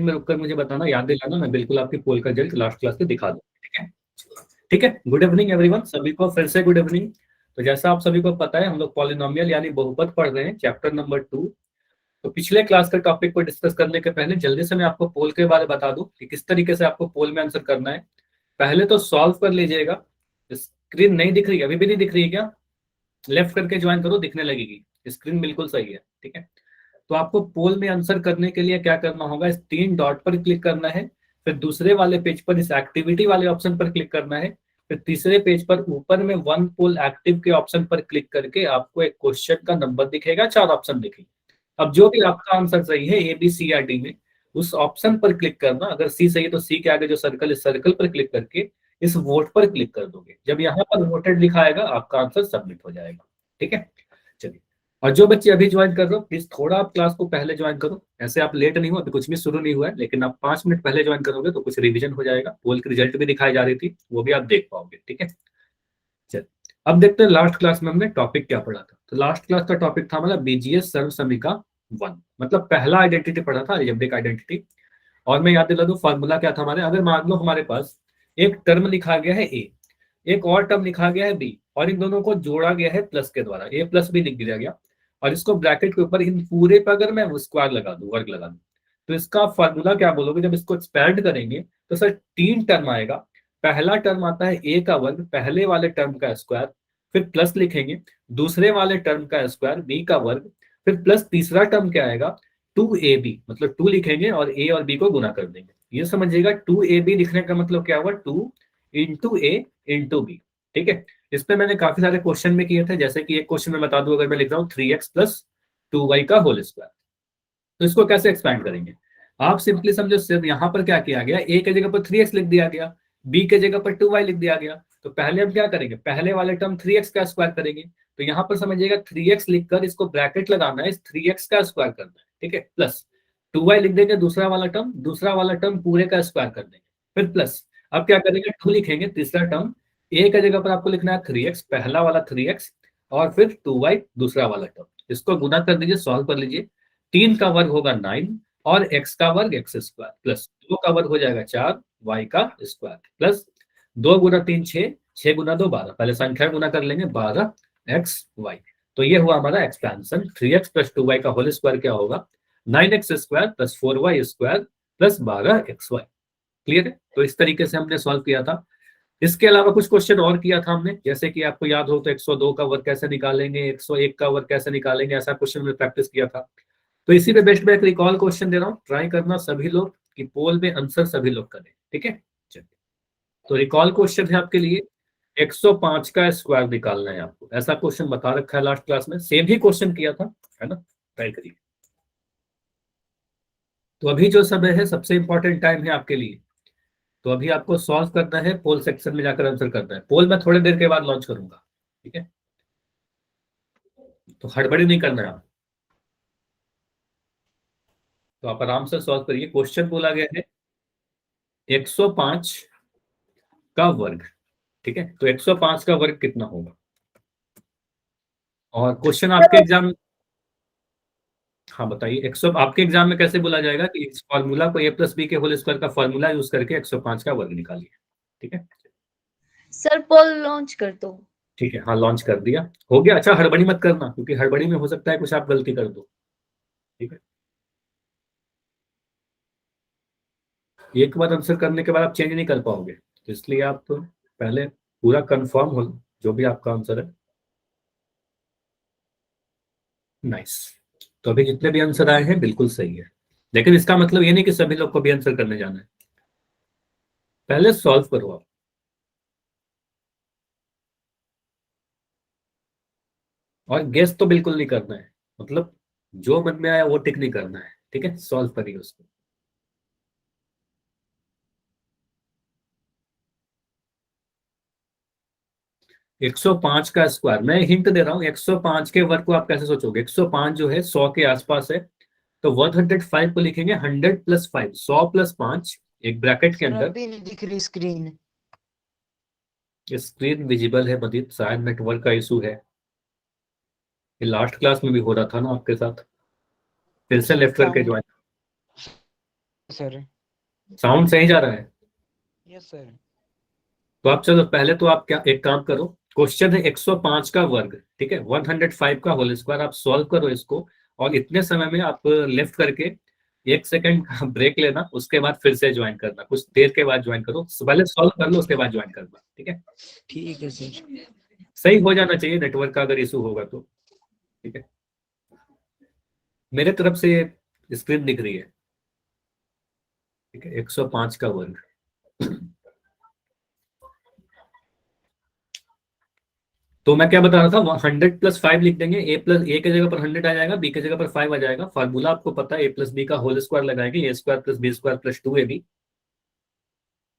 में रुककर मुझे बताना, याद दिलाना, मैं बिल्कुल आपकी पोल का रिजल्ट लास्ट क्लास में दिखा दूँ। ठीक है, ठीक है। गुड इवनिंग एवरीवन, सभी को फिर से गुड इवनिंग। तो जैसा आप सभी को पता है, हम लोग पॉलिनोमियल यानी बहुपद पढ़ रहे हैं, चैप्टर नंबर 2। तो पिछले क्लास के टॉपिक को डिस्कस करने के पहले जल्दी से मैं आपको पोल के बारे में बता दूं कि किस तरीके से आपको पोल में आंसर करना है। पहले तो सॉल्व कर लीजिएगा। स्क्रीन नहीं दिख रही, अभी भी नहीं दिख रही है क्या? लेफ्ट करके ज्वाइन करो, दिखने लगेगी। स्क्रीन बिल्कुल सही है, ठीक है। तो आपको पोल में आंसर करने के लिए क्या करना होगा, इस 3 डॉट पर क्लिक करना है, फिर दूसरे वाले पेज पर इस एक्टिविटी वाले ऑप्शन पर क्लिक करना है, फिर तीसरे पेज पर ऊपर में वन पोल एक्टिव के ऑप्शन पर क्लिक करके आपको एक क्वेश्चन का नंबर दिखेगा, 4 ऑप्शन दिखेंगे। अब जो भी आपका आंसर सही है, ए बी सी या डी में, उस ऑप्शन पर क्लिक करना। अगर सी सही है तो सी के आगे जो सर्कल, इस सर्कल पर क्लिक करके इस वोट पर क्लिक कर दोगे। जब यहाँ पर वोटेड लिखा आएगा, आपका आंसर सबमिट हो जाएगा। ठीक है, चलिए। और जो बच्चे अभी ज्वाइन कर रहे हो, प्लीज थोड़ा आप क्लास को पहले ज्वाइन करो। ऐसे आप लेट नहीं हो, अभी कुछ भी शुरू नहीं हुआ है, लेकिन आप 5 मिनट पहले ज्वाइन करोगे तो कुछ रिवीजन हो जाएगा। पोल की रिजल्ट भी दिखाई जा रही थी, वो भी आप देख पाओगे। ठीक है, चलिए। अब देखते हैं लास्ट क्लास में हमने टॉपिक क्या पढ़ा था। तो लास्ट क्लास का टॉपिक था हमारा बीजीएस सर्व समीका 1, मतलब पहला आइडेंटिटी पढ़ा था, अलजेब्रिक आइडेंटिटी। और मैं याद दिला दूं, फॉर्मूला क्या था हमारे। अगर मान लो हमारे पास एक टर्म लिखा गया है ए, एक और टर्म लिखा गया है बी, और इन दोनों को जोड़ा गया है प्लस के द्वारा, ए प्लस बी लिख दिया गया, और इसको ब्रैकेट के ऊपर इन पूरे पर अगर मैं स्क्वायर लगा दूं, वर्ग लगा दूं, तो इसका फॉर्मूला क्या बोलोगे? जब इसको एक्सपैंड करेंगे तो सर 3 टर्म आएगा। पहला टर्म आता है ए का वर्ग, पहले वाले टर्म का स्क्वायर, फिर प्लस लिखेंगे दूसरे वाले टर्म का स्क्वायर बी का वर्ग, फिर प्लस तीसरा टर्म क्या आएगा, 2ab, मतलब 2 लिखेंगे और a और b को गुना कर देंगे। ये समझिएगा, 2ab लिखने का मतलब क्या हुआ, 2 इंटू ए इंटू बी। ठीक है, इस पे मैंने काफी सारे क्वेश्चन में किए थे। जैसे कि एक क्वेश्चन में बता दूं, अगर मैं लिख रहा हूँ 3x प्लस 2y का होल स्क्वायर, तो इसको कैसे एक्सपैंड करेंगे? आप सिंपली समझो, सिर्फ यहाँ पर क्या किया गया, a के जगह पर 3x लिख दिया गया, b के जगह पर 2y लिख दिया गया। तो पहले हम क्या करेंगे, पहले वाले टर्म 3x का स्क्वायर करेंगे। तो यहाँ पर समझिएगा 3x लिखकर इसको ब्रैकेट लगाना है, इस 3x का स्क्वायर करना है। ठीक है, प्लस 2y लिख देंगे दूसरा वाला टर्म पूरे का स्क्वायर कर देंगे, फिर प्लस। अब क्या करेंगे, 2 लिखेंगे तीसरा टर्म, a का जगह पर आपको लिखना है 3x, पहला वाला 3x, और फिर 2y दूसरा वाला टर्म। इसको गुना कर दीजिए, सॉल्व कर लीजिए। 3 का वर्ग होगा 9, और x का वर्ग x स्क्वायर, प्लस 2 का वर्ग हो जाएगा 4, y का स्क्वायर, प्लस 2 गुना 3 6, 6 गुना 2 12, पहले संख्या गुना कर लेंगे, 12xy। तो ये हुआ हमारा एक्सपेंशन। 3x प्लस 2y का होल स्क्वायर क्या होगा, 9x square plus 4y square plus 12xy। Clear है? तो इस तरीके से हमने सॉल्व किया था। इसके अलावा कुछ क्वेश्चन और किया था हमने, जैसे कि आपको याद हो तो 102 का वर्ग कैसे निकालेंगे, 101 का वर्ग कैसे निकालेंगे, ऐसा क्वेश्चन में प्रैक्टिस किया था। तो इसी पे बेस्ट मैं एक रिकॉल क्वेश्चन दे रहा हूँ, ट्राई करना सभी लोग कि पोल में आंसर सभी लोग करें। ठीक है, चलिए। तो रिकॉल क्वेश्चन है आपके लिए, 105 का स्क्वायर निकालना है आपको। ऐसा क्वेश्चन बता रखा है लास्ट क्लास में, सेम ही क्वेश्चन किया था, है ना? ट्राई करिए। तो अभी जो समय है, सबसे इंपॉर्टेंट टाइम है आपके लिए। तो अभी आपको सॉल्व करना है, पोल सेक्शन में जाकर आंसर करना है। पोल मैं थोड़ी देर के बाद लॉन्च करूंगा, ठीक है? तो हड़बड़ी नहीं करना है आप। तो आप आराम से सॉल्व करिए। क्वेश्चन बोला गया है 105 का वर्ग। ठीक है, तो 105 का वर्ग कितना होगा? और क्वेश्चन आपके एग्जाम, हाँ बताइए, 100 आपके एग्जाम में कैसे बोला जाएगा कि इस फॉर्मूला को a प्लस बी के होल स्क्वायर का फॉर्मूला यूज करके 105 का वर्ग निकालिए। ठीक है सर, पोल लॉन्च कर दो। ठीक है, हाँ लॉन्च कर दिया, हो गया। अच्छा, हड़बड़ी मत करना, क्योंकि हड़बड़ी में हो सकता है कुछ आप गलती कर दो। ठीक है, एक बार आंसर करने के बाद आप चेंज नहीं कर पाओगे, तो इसलिए आप तो पहले पूरा कंफर्म हो जो भी आपका आंसर है। नाइस। तो अभी जितने भी आंसर आए हैं बिल्कुल सही है, लेकिन इसका मतलब ये नहीं कि सभी लोग को भी आंसर करने जाना है। पहले सॉल्व करो आप। और गेस तो बिल्कुल नहीं करना है, मतलब जो मन में आया वो टिक नहीं करना है। ठीक है, सॉल्व करिए उसको। 105 का स्क्वायर, मैं हिंट दे रहा हूँ। 105 के वर्ग को आप कैसे सोचोगे? 105 जो है 100 के आसपास है, तो 105 को लिखेंगे 100 प्लस 5, 100 प्लस 5, एक ब्रैकेट के अंदर। अभी नहीं दिख रही स्क्रीन। स्क्रीन विजिबल है मजीद, शायद नेटवर्क का इशू है। ये लास्ट क्लास में भी हो रहा था ना आपके साथ। फिर से लेफ्ट क्या? करके ज्वाइन। सर। साउंड सही जा रहा है? Yes sir. तो आप चलो पहले तो आप क्या एक काम करो, क्वेश्चन है 105 का वर्ग, ठीक है, 105 का होल स्क्वायर, आप सॉल्व करो इसको। और इतने समय में आप लेफ्ट करके 1 सेकंड का ब्रेक लेना, उसके बाद फिर से ज्वाइन करना, कुछ देर के बाद ज्वाइन करो, पहले सॉल्व कर लो उसके बाद ज्वाइन करना, ठीक है? ठीक है सर। सही हो जाना चाहिए, नेटवर्क का अगर इशू होगा तो, ठीक है? मेरे तरफ से स्क्रीन दिख रही है, ठीक है, 105 का वर्ग। तो मैं क्या बता रहा था, 100+5 लिख देंगे, ए के जगह पर 100 आ जाएगा, बी के जगह पर 5 आ जाएगा। फार्मूला आपको पता है, a+b का होल स्क्वायर लगाएंगे, a² + b² + 2ab।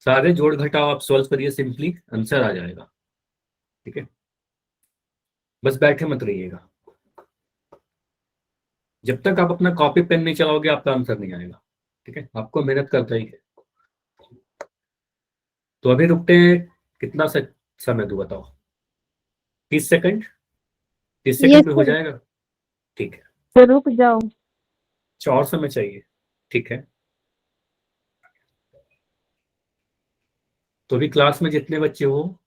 सारे जोड़ घटाओ आप सॉल्व करिए, सिंपली आंसर आ जाएगा, ठीक है? बस बैठे मत रहिएगा, जब तक आप अपना कॉपी पेन नहीं चलाओगे आपका आंसर नहीं आएगा, ठीक है? आपको मेहनत करता ही है। तो अभी रुकते हैं, कितना समय दो बताओ? 30 सेकंड? 30 सेकंड में हो जाएगा? ठीक है। तो रुक जाओ। अच्छा, और समय चाहिए? ठीक है। तो अभी क्लास में जितने बच्चे हो,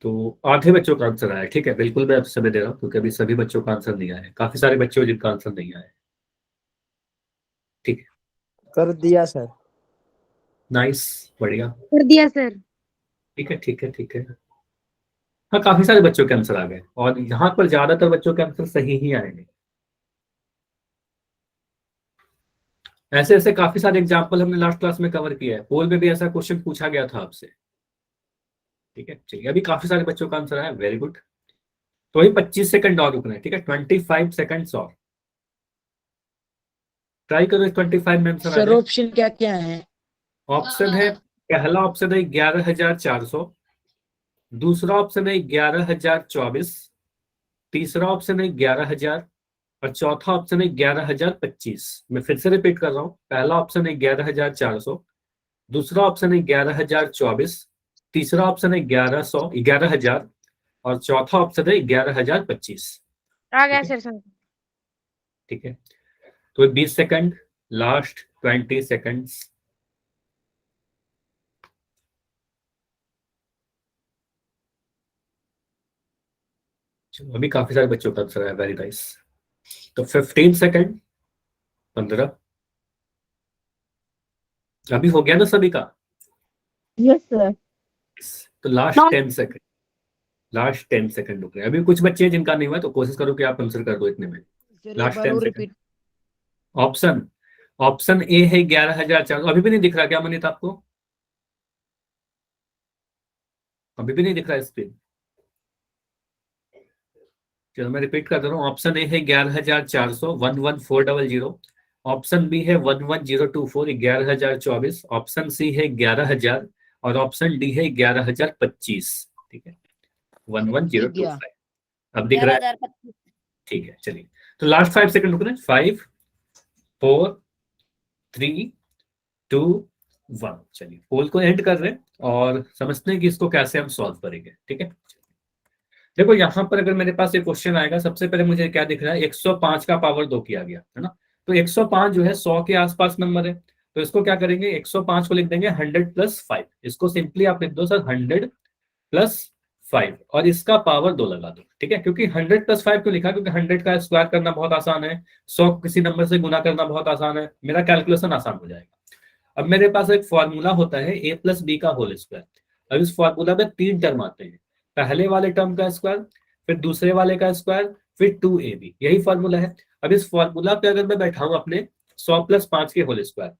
तो आधे बच्चों का आंसर आया, ठीक है? बिल्कुल मैं समय दे रहा हूँ, क्योंकि अभी सभी बच्चों का आंसर नहीं आया है, काफी सारे बच्चे हो जिनका आंसर नहीं आया है, ठीक है? कर दिया सर। नाइस, बढ़िया, कर दिया सर। ठीक है, ठीक है, ठीक है। हाँ, काफी सारे बच्चों के आंसर आ गए, और यहाँ पर ज्यादातर बच्चों के आंसर सही ही आएंगे। ऐसे ऐसे काफी सारे एग्जाम्पल हमने लास्ट क्लास में कवर किया है, पोल में भी ऐसा क्वेश्चन पूछा गया था आपसे, ठीक है? चलिए, अभी काफी सारे बच्चों का आंसर आया, वेरी गुड। तो वही 25 सेकंड और रुकना है, ठीक है? 25 सेकंड और ट्राई करो, 25 में आंसर आ सर जाए। ऑप्शन क्या क्या है? ऑप्शन है, पहला ऑप्शन है 11,400, दूसरा ऑप्शन है 11,024, तीसरा ऑप्शन है 11,000, और चौथा ऑप्शन है 11,025। मैं फिर से रिपीट कर रहा हूँ, पहला ऑप्शन है 11,400, दूसरा ऑप्शन है 11,024, तीसरा ऑप्शन है 11,000, और चौथा ऑप्शन है 11,025। आ गया ठीक है, सर। ठीक है। तो 20 सेकंड, लास्ट 20 सेकंड्स। अभी काफी सारे बच्चों का आंसर है, वेरी नाइस। तो 15 सेकंड, 15। अभी हो गया ना सभी का? Yes sir. तो लास्ट 10 सेकंड, लास्ट 10 सेकंड रुक रहे हैं। अभी कुछ बच्चे हैं जिनका नहीं हुआ, तो कोशिश करो कि आप आंसर कर दो इतने में। सर एक लास्ट बार 10 और second. Repeat. Option, option A है 11,400। अभी भी नहीं दिख रहा क्या मनीत आपको? अभी भी नहीं दिख रहा स्क्रीन? चलो मैं रिपीट कर दे रहा हूँ। ऑप्शन ए है 11,400, 11,400। ऑप्शन बी है 11,024, 11,024। ऑप्शन सी है 11,000, और ऑप्शन डी है 11,025, ठीक है? दिख 11,025 गया। अब दिख रहा है? 11,025। ठीक है, चलिए। तो लास्ट 5 सेकंड रुकना है। 5, 4, 3, 2, 1। चलिए, पोल को एंड कर रहे हैं और समझते हैं कि इसको कैसे हम सॉल्व करेंगे, ठीक है? देखो, यहां पर अगर मेरे पास एक क्वेश्चन आएगा, सबसे पहले मुझे क्या दिख रहा है, 105 का पावर 2 किया गया है ना? तो 105 जो है 100 के आसपास नंबर है, तो इसको क्या करेंगे, 105 को लिख देंगे 100+5। इसको सिंपली आप लिख दो सर 100+5, और इसका पावर 2 लगा दो, ठीक है? क्योंकि 100+5 क्यों लिखा? क्योंकि 100 का स्क्वायर करना बहुत आसान है, 100 किसी नंबर से गुना करना बहुत आसान है, मेरा कैलकुलेशन आसान हो जाएगा। अब मेरे पास एक फॉर्मूला होता है a+b का होल स्क्वायर। अब इस फॉर्मूला में 3 टर्म आते हैं, पहले वाले टर्म का स्क्वायर, फिर दूसरे वाले का स्क्वायर, फिर 2ab, यही फॉर्मूला है। अब इस फॉर्मूला पे अगर मैं बैठाऊं अपने 100+5 के होल स्क्वायर,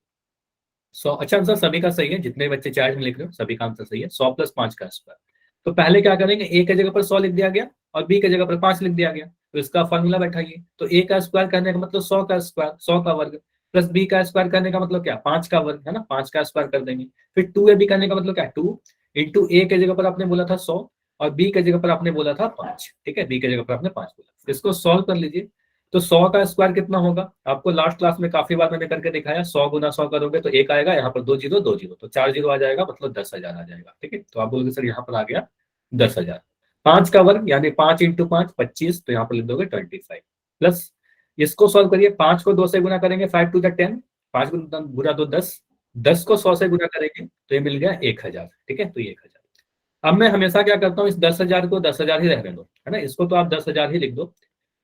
100, अच्छा आंसर सभी का सही है, जितने बच्चे चैट में लिख रहे हो सभी का आंसर सही है, 100+5 का स्क्वायर। तो पहले क्या करेंगे, ए की जगह पर 100 लिख दिया गया और बी की जगह पर 5 लिख दिया गया, तो इसका फॉर्मूला बैठाइए। तो ए का स्क्वायर करने का मतलब 100 का स्क्वायर, 100 का वर्ग, प्लस बी का स्क्वायर करने का मतलब क्या, 5 का वर्ग, है ना? 5 का स्क्वायर कर देंगे। फिर 2ab करने का मतलब क्या, 2 इंटू ए के जगह पर आपने बोला था 100, और बी के जगह पर आपने बोला था 5, ठीक है? बी के जगह पर आपने 5 बोला। इसको सॉल्व कर लीजिए। तो 100 का स्क्वायर कितना होगा, आपको लास्ट क्लास में काफी बार मैंने करके दिखाया, 100 गुना 100 करोगे तो 1 आएगा, यहाँ पर 2 जीरो 2 जीरो, तो 4 जीरो आ जाएगा, मतलब 10,000 आ जाएगा, ठीक है? तो आप बोलोगे सर यहाँ पर आ गया 10,000। 5 का वर्ग यानी 5 इंटू 5 25, तो यहाँ पर लिख दोगे 25, प्लस इसको सॉल्व करिए, 5 को 2 से गुना करेंगे, 5 टू द 10, 5 गुना 2 10, 10 को 100 से गुना करेंगे तो ये मिल गया 1000, ठीक है, तो ये 1000। अब मैं हमेशा क्या करता हूँ, इस 10,000 को 10,000 ही रहने दो, है ना, इसको तो आप 10,000 ही लिख दो।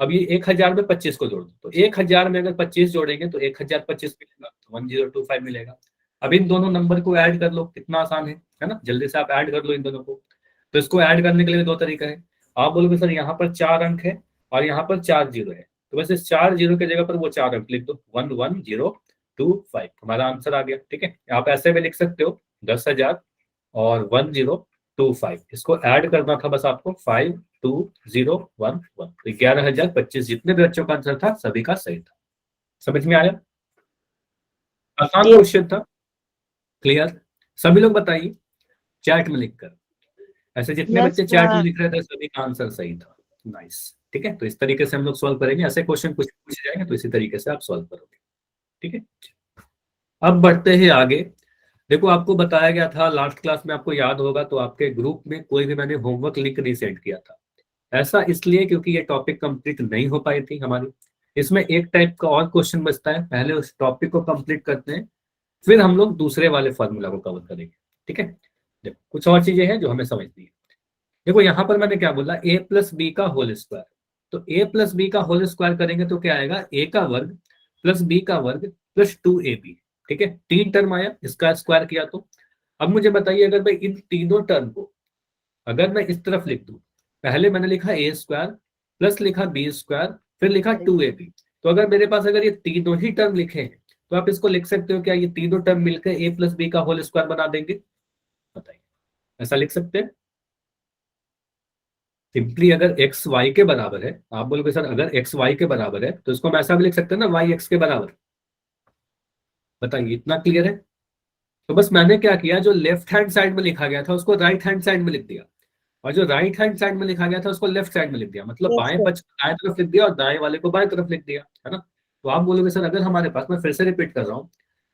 अब ये 1000 में 25 को जोड़ दो, तो 1000 में अगर 25 जोड़ेंगे तो 1025 मिलेगा, 1025 मिलेगा। अब इन दोनों नंबर को ऐड कर लो, कितना आसान है ना, जल्दी से आप ऐड कर लो इन दोनों को। तो इसको ऐड करने के लिए दो तरीका है। आप बोलोगे सर यहाँ पर 4 अंक है और यहाँ पर 4 जीरो है, तो बस इस 4 जीरो की जगह पर वो 4 अंक लिख दो, 11025, हमारा आंसर आ गया, ठीक है। आप ऐसे भी लिख सकते हो 10,000 और 1025, इसको ऐड करना था बस आपको, 52011, तो 11,025 जितने भी बच्चों का आंसर था सभी का सही था। समझ में आया? आसान क्वेश्चन था, क्लियर? सभी लोग बताइए चैट में लिखकर, ऐसे जितने Yes, बच्चे चैट में sir. लिख रहे थे सभी का आंसर सही था। नाइस, ठीक है, तो इस तरीके से हम लोग सॉल्व करेंगे, ऐसे क्वेश्चन कुछ पूछे जाएंगे तो इसी तरीके से आप सॉल्व करोगे, ठीक है। अब बढ़ते हैं आगे। देखो आपको बताया गया था लास्ट क्लास में, आपको याद होगा तो आपके ग्रुप में कोई भी मैंने होमवर्क लिंक नहीं सेंड किया था। ऐसा इसलिए क्योंकि ये टॉपिक कंप्लीट नहीं हो पाई थी हमारी। इसमें एक टाइप का और क्वेश्चन बचता है, पहले उस टॉपिक को कंप्लीट करते हैं, फिर हम लोग दूसरे वाले फॉर्मूला को कवर करेंगे, ठीक है। देखो कुछ और चीजें हैं जो हमें समझनी है। देखो यहाँ पर मैंने क्या बोला, a प्लस बी का होल स्क्वायर, तो a प्लस बी का होल स्क्वायर करेंगे तो क्या आएगा, a का वर्ग प्लस b का वर्ग प्लस 2ab, ठीक है, 3 टर्म आया, इसका स्क्वायर किया तो। अब मुझे बताइए अगर मैं इन तीनों टर्म को अगर मैं इस तरफ लिख दूं, पहले मैंने लिखा a स्क्वायर प्लस लिखा b स्क्वायर फिर लिखा 2ab, तो अगर मेरे पास अगर ये तीनों ही टर्म लिखे हैं तो आप इसको लिख सकते हो क्या, ये तीनों टर्म मिलकर a प्लस बी का होल स्क्वायर बना देंगे? बताइए, ऐसा लिख सकते हैं? सिंपली अगर x y के बराबर है, आप बोलोगे सर अगर x y के बराबर है तो इसको हम ऐसा भी लिख सकते हैं ना, y x के बराबर। बताइए, इतना क्लियर है? तो बस मैंने क्या किया, जो लेफ्ट हैंड साइड में लिखा गया था उसको राइट हैंड साइड में लिख दिया, और जो राइट हैंड साइड में लिखा गया था उसको लेफ्ट साइड में लिख दिया, मतलब Yes, बाएं sir. पक्ष को दाएं तरफ लिख दिया और दाएं वाले को बाएं तरफ लिख दिया, है ना। तो आप बोलोगे सर अगर हमारे पास, मैं फिर से रिपीट कर रहा हूँ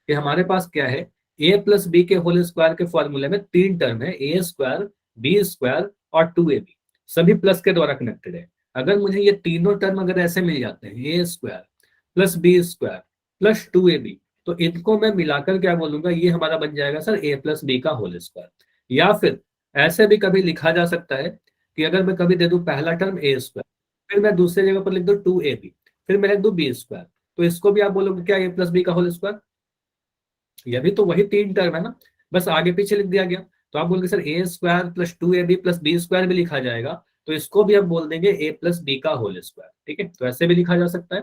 कि हमारे पास क्या है, a प्लस बी के होल स्क्वायर के फॉर्मूले में 3 टर्म है, a स्क्वायर b स्क्वायर और 2ab, सभी प्लस के द्वारा कनेक्टेड है। अगर मुझे ये तीनों टर्म अगर ऐसे मिल जाते हैं, a square plus b square plus 2ab, तो इनको मैं मिलाकर क्या बोलूंगा, ये हमारा बन जाएगा सर a प्लस बी का होल स्क्वायर। या फिर ऐसे भी कभी लिखा जा सकता है कि अगर मैं कभी दे दूं पहला टर्म a स्क्वायर, फिर मैं दूसरी जगह पर लिख दूं 2ab, फिर मैं लिख दूं b स्क्वायर, तो इसको भी आप बोलोगे क्या, a प्लस बी का होल स्क्वायर। यह भी तो वही 3 टर्म है ना, बस आगे पीछे लिख दिया गया। तो आप बोलोगे sir a square plus 2ab plus b square भी लिखा जाएगा, तो इसको भी हम बोल देंगे a प्लस बी का होल स्क्वायर, ठीक है, तो ऐसे भी लिखा जा सकता है।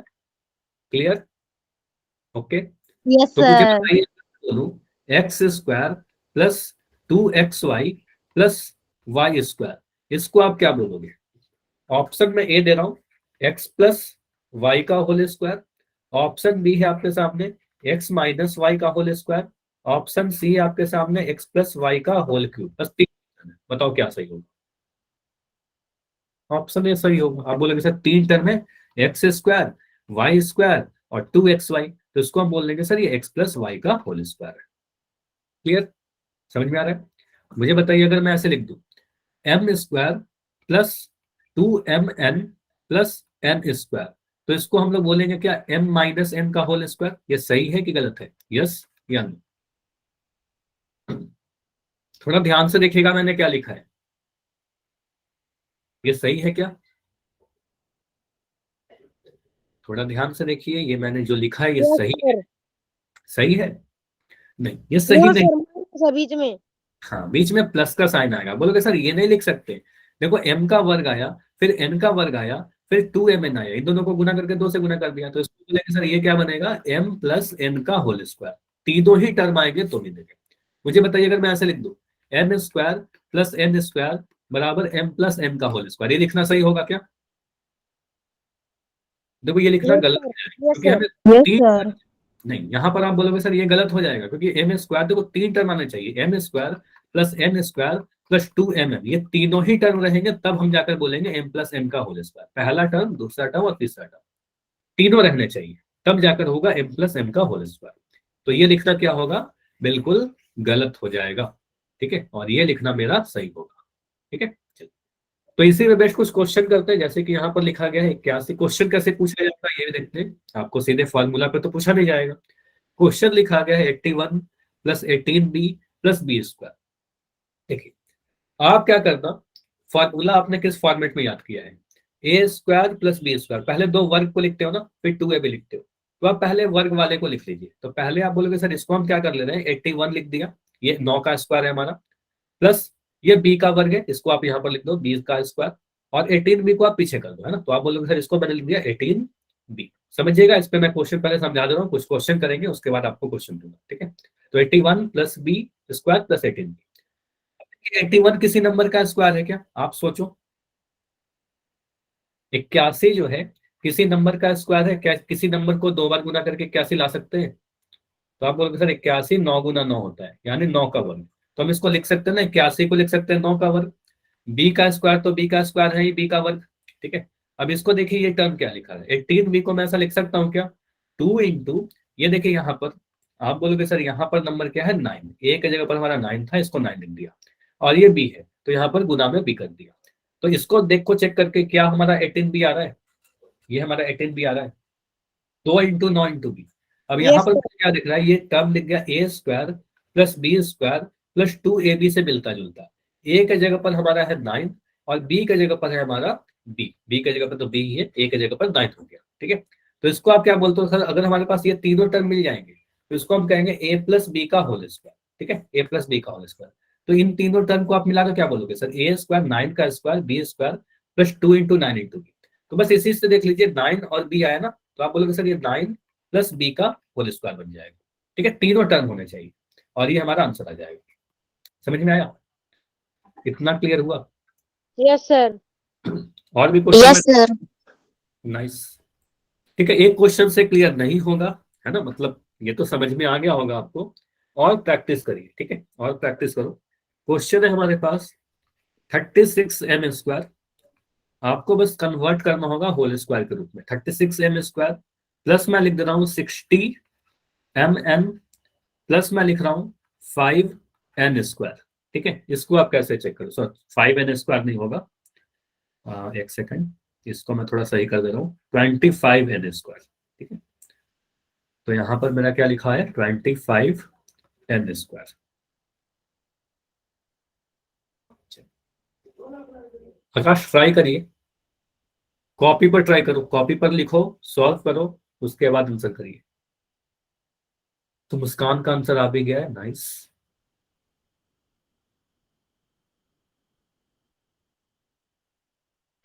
क्लियर? ओके, Yes, तो मुझे sir. बताइए, बोलूं x square plus 2xy plus Y square, इसको आप क्या बोलोगे? ऑप्शन में ए दे रहा हूं, एक्स प्लस वाई का होल स्क्वायर, ऑप्शन बी है आपके सामने एक्स माइनस वाई का होल स्क्वायर, ऑप्शन सी है आपके सामने एक्स प्लस वाई का होल क्यूब, बस 3 option है। बताओ क्या सही होगा? ऑप्शन ए सही होगा। आप बोलोगे सर 3 टर्म है, एक्स स्क्वायर वाई स्क्वायर और 2xy, तो इसको हम बोल देंगे सर ये एक्स प्लस वाई का होल स्क्वायर है। क्लियर? समझ में आ रहा है? मुझे बताइए अगर मैं ऐसे लिख दूं, m square plus 2mn plus n square, तो इसको हम लोग बोलेंगे क्या, m माइनस n का होल स्क्वायर। ये सही है कि गलत है? यस या नो? थोड़ा ध्यान से देखिएगा मैंने क्या लिखा है, ये सही है क्या? थोड़ा ध्यान से देखिए, ये मैंने जो लिखा है ये Yes, सही है? sir. सही है? नहीं, ये सही No, नहीं। sir. बीच में. हाँ, बीच में प्लस का साइन आएगा। बोलोगे सर ये नहीं लिख सकते, देखो m का वर्ग आया फिर n का वर्ग आया फिर 2mn आया, इन दोनों को गुना करके 2 से गुना कर दिया, तो इसको बोलेंगे सर ये क्या बनेगा, m प्लस n का होल स्क्वायर। तीनों ही टर्म आएंगे तो मिलेंगे। मुझे बताइए अगर मैं ऐसे लिख दूं, m square plus n square बराबर m प्लस n का होल स्क्वायर, ये लिखना सही होगा क्या? देखो ये लिखना Yes, गलत sir. है, Yes, क्योंकि sir. हमें Yes, तीन, sir. नहीं यहाँ पर आप बोलोगे सर ये गलत हो जाएगा, क्योंकि एम स्क्वायर, देखो 3 टर्म आने चाहिए, m square plus n square plus 2mn, ये तीनों ही टर्म रहेंगे तब हम जाकर बोलेंगे m प्लस n का होल स्क्वायर। पहला टर्म, दूसरा टर्म और तीसरा टर्म तीनों रहने चाहिए, तब जाकर होगा m प्लस m का होल स्क्वायर। तो ये लिखना क्या होगा, बिल्कुल गलत हो जाएगा, ठीक है, और ये लिखना मेरा सही होगा, ठीक है। तो इसी में बेस्ट कुछ क्वेश्चन करते हैं, जैसे कि यहाँ पर लिखा गया है 81, क्वेश्चन कैसे पूछा जाता है ये भी देखते हैं। आपको सीधे फॉर्मूला पे तो पूछा नहीं जाएगा, क्वेश्चन लिखा गया है 81 plus 18b plus B square. देखिए आप क्या करना, फॉर्मूला आपने किस फॉर्मेट में याद किया है, A square plus B square, पहले दो वर्ग को लिखते हो ना, फिर 2ab लिखते हो, तो आप पहले वर्ग वाले को लिख लीजिए। तो पहले आप बोलोगे सर इसको हम क्या कर ले रहे हैं, 81 लिख दिया, ये 9 का स्क्वायर है हमारा, प्लस ये b का वर्ग है, इसको आप यहाँ पर लिख दो 20 का स्क्वायर, और 18b को आप पीछे कर दो, है ना। तो आप बोलोगे सर इसको मैंने लिख दिया 18b। समझिएगा, इस पे मैं क्वेश्चन पहले समझा दे रहा हूँ, कुछ क्वेश्चन करेंगे उसके बाद आपको क्वेश्चन दूंगा, ठीक है। तो 81 plus B square plus 18b। 81 किसी नंबर का स्क्वायर है क्या, आप सोचो। 81 जो है किसी नंबर का स्क्वायर है क्या, किसी नंबर को 2 बार गुना करके 81 ला सकते हैं। तो आप बोलोगे सर 81 9 गुना 9 होता है, यानी 9 का वर्ग। तो हम इसको लिख सकते हैं ना, 81 को लिख सकते हैं 9 का वर्ग। बी का स्क्वायर तो बी का स्क्वायर है ही, बी का वर्ग, ठीक है। अब इसको देखिए ये टर्म क्या लिखा है, 18b को मैं ऐसा लिख सकता हूँ क्या, 2 इंटू, ये देखिए यहाँ पर आप बोलोगे सर यहाँ पर नंबर क्या है 9, ए की जगह पर हमारा 9 था, इसको 9 लिख दिया, और ये बी है तो यहाँ पर गुना में बी कर दिया। तो इसको देखो चेक करके क्या हमारा 18b आ रहा है, ये हमारा 18b आ रहा है, 2 इंटू 9 इंटू बी। अब यहाँ पर क्या दिख रहा है, ये टर्म लिख गया A square plus B square plus 2ab से मिलता जुलता। ए के जगह पर हमारा है 9 और बी के जगह पर है हमारा बी के जगह पर तो बी है, ए के जगह पर 9 हो गया, ठीक है। तो इसको आप क्या बोलते हो सर, अगर हमारे पास ये तीनों टर्म मिल जाएंगे तो इसको हम कहेंगे ए प्लस बी का होल स्क्वायर, ठीक है, ए प्लस बी का होल स्क्वायर। तो इन तीनों टर्म को आप मिलाकर क्या बोलोगे सर, ए स्क्वायर 9 का square b square plus 2 into 9 into b. तो बस इसी से देख लीजिए 9 और बी आया ना, तो आप बोलोगे सर ये 9 प्लस बी का होल स्क्वायर बन जाएगा, ठीक है। तीनों टर्म होने चाहिए और ये हमारा आंसर आ जाएगा। समझ में आया, इतना क्लियर हुआ? Yes sir. और भी क्वेश्चन? Yes sir. नाइस, ठीक है। एक क्वेश्चन से क्लियर नहीं होगा, है ना, मतलब ये तो समझ में आ गया होगा आपको, और प्रैक्टिस करिए, ठीक है, और प्रैक्टिस करो। क्वेश्चन है हमारे पास 36m स्क्वायर, आपको बस कन्वर्ट करना होगा होल स्क्वायर के रूप में। 36m स्क्वायर प्लस मैं लिख दे रहा हूँ 60mn प्लस मैं लिख रहा हूँ 5n स्क्वायर, ठीक है। इसको आप कैसे चेक करो, सॉरी 5n स्क्वायर नहीं होगा, एक सेकंड, इसको मैं थोड़ा सही कर दे रहा हूँ, 25n स्क्वायर, ठीक है। तो यहां पर मेरा क्या लिखा है 25n स्क्वायर। आकाश ट्राई करिए, कॉपी पर ट्राई करो, कॉपी पर लिखो, सॉल्व करो, उसके बाद आंसर करिए। तो मुस्कान का आंसर आ भी गया है, नाइस।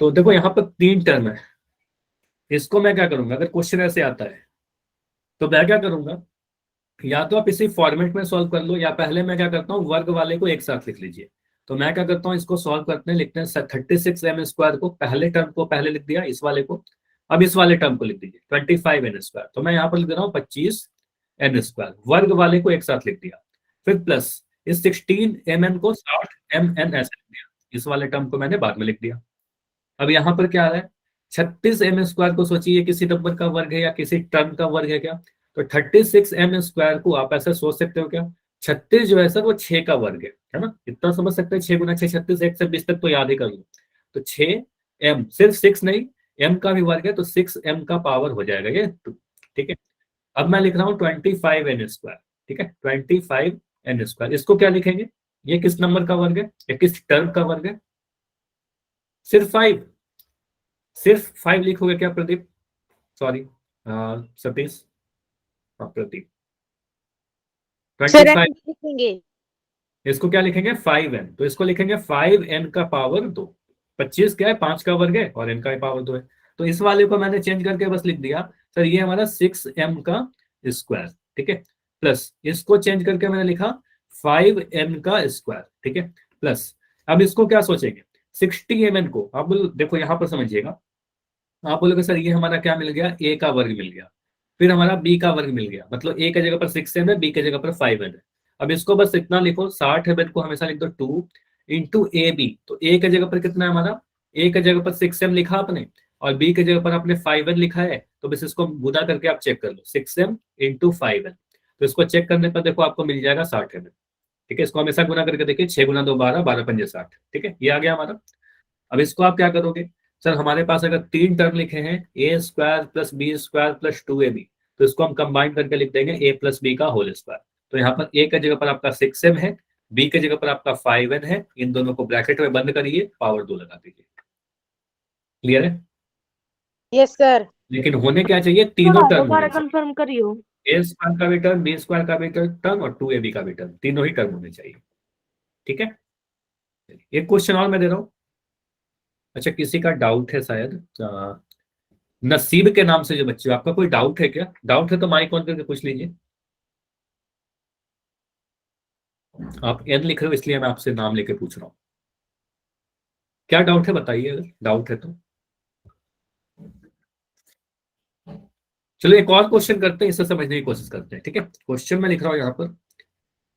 तो देखो यहाँ पर 3 टर्म है, इसको मैं क्या करूंगा, अगर क्वेश्चन ऐसे आता है तो मैं क्या करूंगा, या तो आप इसी फॉर्मेट में सॉल्व कर लो, या पहले मैं क्या करता हूँ वर्ग वाले को एक साथ लिख लीजिए। तो मैं क्या करता हूँ, इसको सॉल्व करते हैं, लिखते हैं 36m स्क्वायर को, पहले टर्म को पहले लिख दिया, इस वाले को, अब इस वाले टर्म को लिख दीजिए 25n स्क्वायर। तो मैं यहाँ पर लिख दे रहा हूँ 25n स्क्वायर, वर्ग वाले को एक साथ लिख दिया, फिर प्लस इस 16mn को 60mn ऐसे लिख दिया, इस वाले टर्म को मैंने बाद में लिख दिया। अब यहाँ पर क्या आ रहा है, 36m स्क्वायर को सोचिए किसी नंबर का वर्ग है या किसी टर्म का वर्ग है क्या, तो 36m स्क्वायर को आप ऐसा सोच सकते हो क्या, 36 जो है सर वो 6 का वर्ग है ना, इतना समझ सकते हैं, 6 गुना 6 36, 1 से 20 तक तो याद ही कर लो। तो 6m, सिर्फ 6 नहीं, m का भी वर्ग है तो 6m का पावर हो जाएगा ये 2, ठीक है। अब मैं लिख रहा हूँ 25n स्क्वायर, ठीक है, 25n स्क्वायर, इसको क्या लिखेंगे, ये किस नंबर का वर्ग है या किस टर्म का वर्ग है, सिर्फ 5, सिर्फ 5 लिखोगे क्या प्रदीप, सॉरी सतीश, प्रदीप, सर 25, लिखेंगे। इसको क्या लिखेंगे 5n, तो इसको लिखेंगे 5n का पावर 2, 25 क्या है 5 का वर्ग है और n का पावर 2 है। तो इस वाले को मैंने चेंज करके बस लिख दिया सर ये हमारा 6m का स्क्वायर, ठीक है, प्लस इसको चेंज करके मैंने लिखा 5n का स्क्वायर, ठीक है, प्लस अब इसको क्या सोचेंगे 60mn को, आप देखो यहाँ पर समझिएगा, आप बोलोगे सर ये हमारा क्या मिल गया, a का वर्ग मिल गया, फिर हमारा b का वर्ग मिल गया, मतलब a की जगह पर 6m है, b की जगह पर 5n है। अब इसको बस इतना लिखो, 60mn को हमेशा लिख दो 2 इंटू ab, तो a की जगह पर कितना है हमारा, a की जगह पर 6m लिखा आपने और b की जगह पर आपने 5n लिखा है, तो बस इसको गुना करके आप चेक कर लो 6m इंटू 5n, तो इसको चेक करने पर देखो आपको मिल जाएगा 60mn, ठीक है। इसको हमेशा गुना करके देखिए, 6 गुना 2 12, 12 पंजे 60, ठीक है, ये आ गया हमारा। अब इसको आप क्या करोगे, सर हमारे पास अगर 3 टर्म लिखे हैं A square plus B square plus 2ab, तो इसको हम कंबाइन करके लिख देंगे a प्लस बी का होल स्क्वायर, तो यहाँ पर ए की जगह पर आपका 6m है, बी की जगह पर आपका 5n है, इन दोनों को ब्रैकेट में बंद करिए, पावर 2 लगा दीजिए। क्लियर है? Yes sir. लेकिन होने क्या चाहिए, तीनों टर्म दोबारा होने चाहिए, कंफर्म करियो। ए स्क्वायर का भी टर्म, बी स्क्वायर का भी टर्म और 2ab का भी टर्म, तीनों ही टर्म होने चाहिए। ठीक है, एक क्वेश्चन और मैं दे रहा हूँ। अच्छा, किसी का डाउट है शायद, नसीब के नाम से जो बच्चे, आपका कोई डाउट है क्या? डाउट है तो माइक ऑन करके पूछ लीजिए। आप एन लिख रहे हो इसलिए मैं आपसे नाम लेके पूछ रहा हूँ। क्या डाउट है बताइए, अगर डाउट है तो। चलो एक और क्वेश्चन करते हैं, इसे समझने की कोशिश करते हैं। ठीक है, क्वेश्चन मैं लिख रहा हूँ यहाँ पर।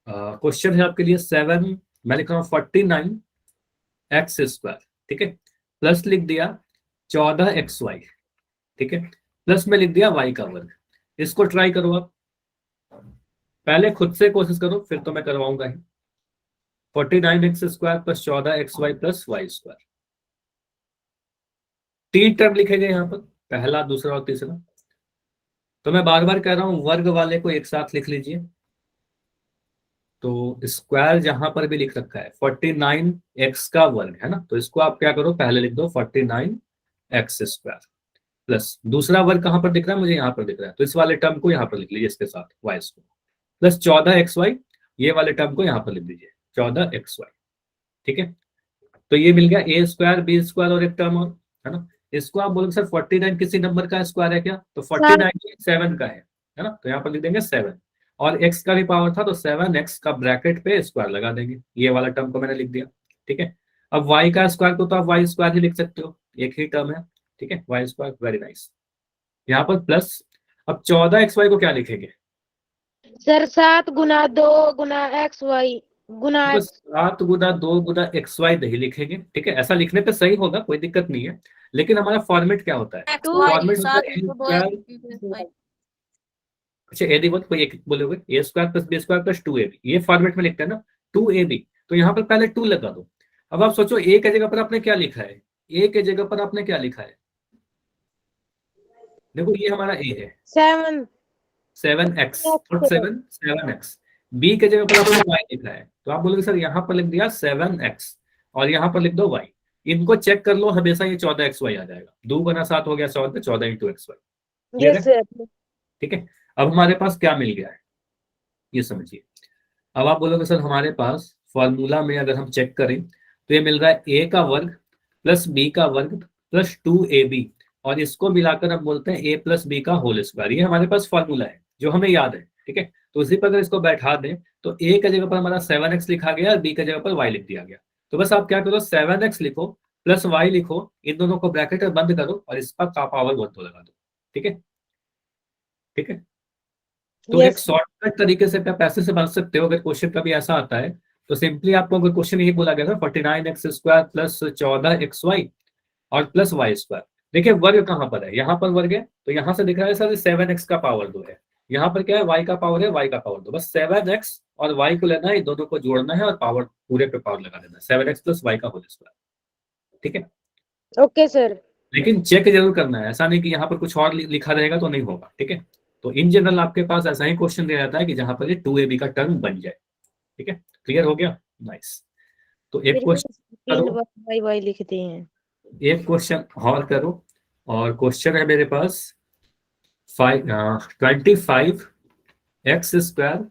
क्वेश्चन है आपके लिए 7, मैं लिख रहा हूँ 49x²। ठीक है, प्लस लिख दिया 14xy। ठीक है, प्लस में लिख दिया y का वर्ग। इसको ट्राई करो आप, पहले खुद से कोशिश करो, फिर तो मैं करवाऊंगा ही। 49x² plus 14xy plus y²। 3 term लिखे गए यहाँ पर, पहला, दूसरा और तीसरा। तो मैं बार बार कह रहा हूं, वर्ग वाले को एक साथ लिख लीजिए। तो स्क्वायर जहां पर भी लिख रखा है 49x का वर्ग है ना, तो इसको आप क्या करो, पहले लिख दो 49x² प्लस दूसरा वर्ग कहां पर दिख रहा है, मुझे यहाँ पर दिख रहा है, तो इस वाले टर्म को यहाँ पर लिख लीजिए इसके साथ y को, प्लस 14xy, ये वाले टर्म को यहाँ पर लिख दीजिए 14xy। ठीक है, तो ये मिल गया a² b² और एक टर्म और, है ना। इसको आप बोलोगे सर 49 किसी नंबर का स्क्वायर है क्या, तो 49 7 का है ना, तो यहाँ पर लिख देंगे 7, और x का भी पावर था तो 7x का ब्रैकेट पे स्क्वायर लगा देंगे, ये वाला टर्म को मैंने लिख दिया। ठीक है, अब y का स्क्वायर को तो आप y² ही लिख सकते हो, एक ही टर्म है। ठीक है, y², वेरी नाइस। यहाँ पर प्लस, अब 14xy को क्या लिखेंगे, सर 7 गुना 2 गुना XY गुना तो 7 गुना 2 गुना xy नहीं लिखेंगे। ठीक है, ऐसा लिखने पे सही होगा, कोई दिक्कत नहीं है, लेकिन हमारा फॉर्मेट क्या होता है, फॉर्मेट होता है अच्छा ए दी वन, कोई एक बोलोगे a² plus b² plus 2ab, ये फॉर्मेट में लिखते हैं ना 2ab, तो यहाँ पर पहले 2 लगा दो। अब आप सोचो a की जगह पर आपने क्या लिखा है, a की जगह पर आपने क्या लिखा है, देखो ये हमारा a है 7 7x, 7x, b की जगह पर आपने y लिखा है, तो आप बोलोगे सर यहाँ पर लिख दिया 7x और यहाँ पर लिख दो y, इनको चेक कर लो, हमेशा ये 14xy आ जाएगा, 2 गुना 7 हो गया 14, 14 इंटू xy। Yes sir. ठीक है, अब हमारे पास क्या मिल गया है ये समझिए। अब आप बोलोगे सर हमारे पास फॉर्मूला में अगर हम चेक करें तो ये मिल रहा है a का वर्ग प्लस b का वर्ग प्लस 2ab, और इसको मिलाकर हम बोलते हैं a प्लस b का होल स्क्वायर, ये हमारे पास फॉर्मूला है जो हमें याद है। ठीक है, तो उसी पर अगर इसको बैठा दें तो a की जगह पर हमारा 7x लिखा गया और b की जगह पर y लिख दिया गया, तो बस आप क्या करो 7x लिखो प्लस y लिखो, इन दोनों को ब्रैकेट में बंद करो और इसका का पावर 1 लगा दो। ठीक है, ठीक है, तो एक यस शॉर्टकट तरीके से आप पैसे से बन सकते हो, अगर क्वेश्चन कभी ऐसा आता है तो सिंपली आपको अगर क्वेश्चन यही बोला गया था 49x² प्लस 14xy और प्लस y², देखिए वर्ग कहां पर है, यहाँ पर वर्ग है, तो यहाँ से दिख रहा है सर 7x का पावर 2 है, यहाँ पर क्या है y का पावर है, y का पावर 2, बस 7x और y को लेना है, इन दोनों को जोड़ना है और पावर पूरे पे पावर लगा देना है, 7x प्लस y का होल स्क्वायर। ठीक है, ओके सर। लेकिन चेक जरूर करना है, ऐसा नहीं कि यहाँ पर कुछ और लिखा रहेगा तो नहीं होगा। ठीक है, तो इन जनरल आपके पास ऐसा ही क्वेश्चन दिया जाता है कि जहां पर ये 2ab का टर्म बन जाए। ठीक है, क्लियर हो गया, नाइस। तो एक फिर क्वेश्चन 3 करो, y लिखते हैं। एक क्वेश्चन और करो, और क्वेश्चन है मेरे पास 25x²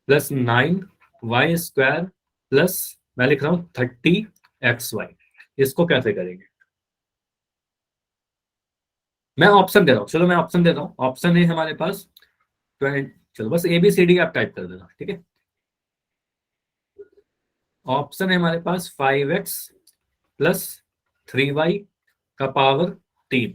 प्लस 9y² प्लस, मैं लिख रहा हूँ 30xy, इसको कैसे करेंगे, मैं ऑप्शन दे रहा हूँ, चलो मैं ऑप्शन दे रहा हूँ। ऑप्शन है हमारे पास 20, चलो बस ABCD आप टाइप कर देना। ठीक है, ऑप्शन है हमारे पास 5x प्लस 3y का पावर 3,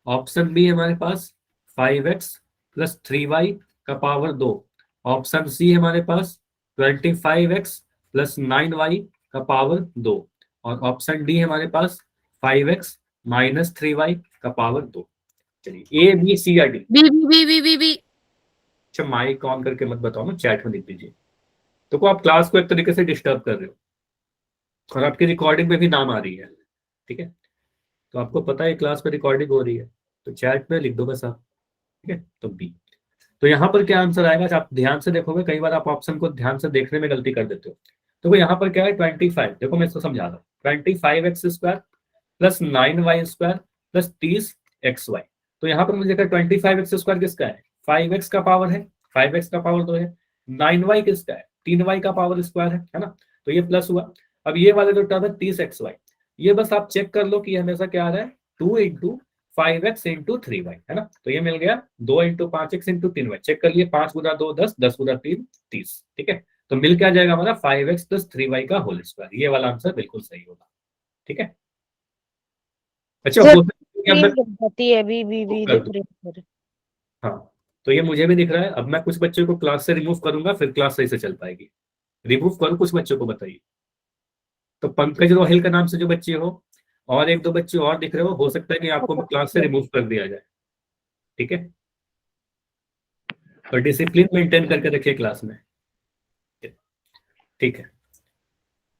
ऑप्शन बी है हमारे पास 5x प्लस 3y का पावर 2, ऑप्शन सी है हमारे पास 25x प्लस 9y का पावर 2, और ऑप्शन डी है हमारे पास 5x माइनस 3y का पावर 2। चलिए ABCD, b b b b b. अच्छा माइक ऑन करके मत बताओ ना, चैट में लिख दीजिए, तो को आप क्लास को एक तरीके से डिस्टर्ब कर रहे हो और आपकी रिकॉर्डिंग में भी नाम आ रही है। ठीक है, तो आपको पता है क्लास में रिकॉर्डिंग हो रही है, तो चैट में लिख दो बस आप। ठीक है, तो बी। तो यहाँ पर क्या आंसर आएगा, आप ध्यान से देखोगे, कई बार आप ऑप्शन को ध्यान से देखने में गलती कर देते हो। तो यहाँ पर क्या है 25, देखो मैं इसको समझा रहा हूँ, 25x² plus 9y² plus 30xy। तो यहाँ पर मुझे देखा 25x² किसका है, 5x का पावर है, 5x का पावर तो है, 9y किसका है, 3y का पावर स्क्वायर है ना। तो ये प्लस हुआ। अब ये वाले जो टर्म है 30xy, ये बस आप चेक कर लो कि ये हमेशा क्या आ रहा है, 2 × 5x × 3y है ना। तो ये मिल गया 2 × 5x × 3y, चेक कर लिए, 5 × 2 10, 10 × 3 30, ठीक है। तो मिल क्या जाएगा हमारा 5x + 3y का होल स्क्वायर, ये वाला आंसर बिल्कुल सही होगा, ठीक है। अच्छा सर, हो सकता है कि अब मैं बताती है अभी भी कर दिख दूं। रही है सर। हाँ, तो ये मुझे भी दिख रहा है। अब मैं कुछ बच्चों को क्लास से रिमूव करूंगा, फिर क्लास सही से चल पाएगी। रिमूव करूं कुछ बच्चों को, बताइए। तो पंकज रोहिल का नाम से जो बच्चे हो और 1-2 बच्चे और दिख रहे हो सकता है कि आपको क्लास से रिमूव कर दिया जाए, ठीक है। और डिसिप्लिन मेंटेन करके रखिए क्लास में, ठीक है।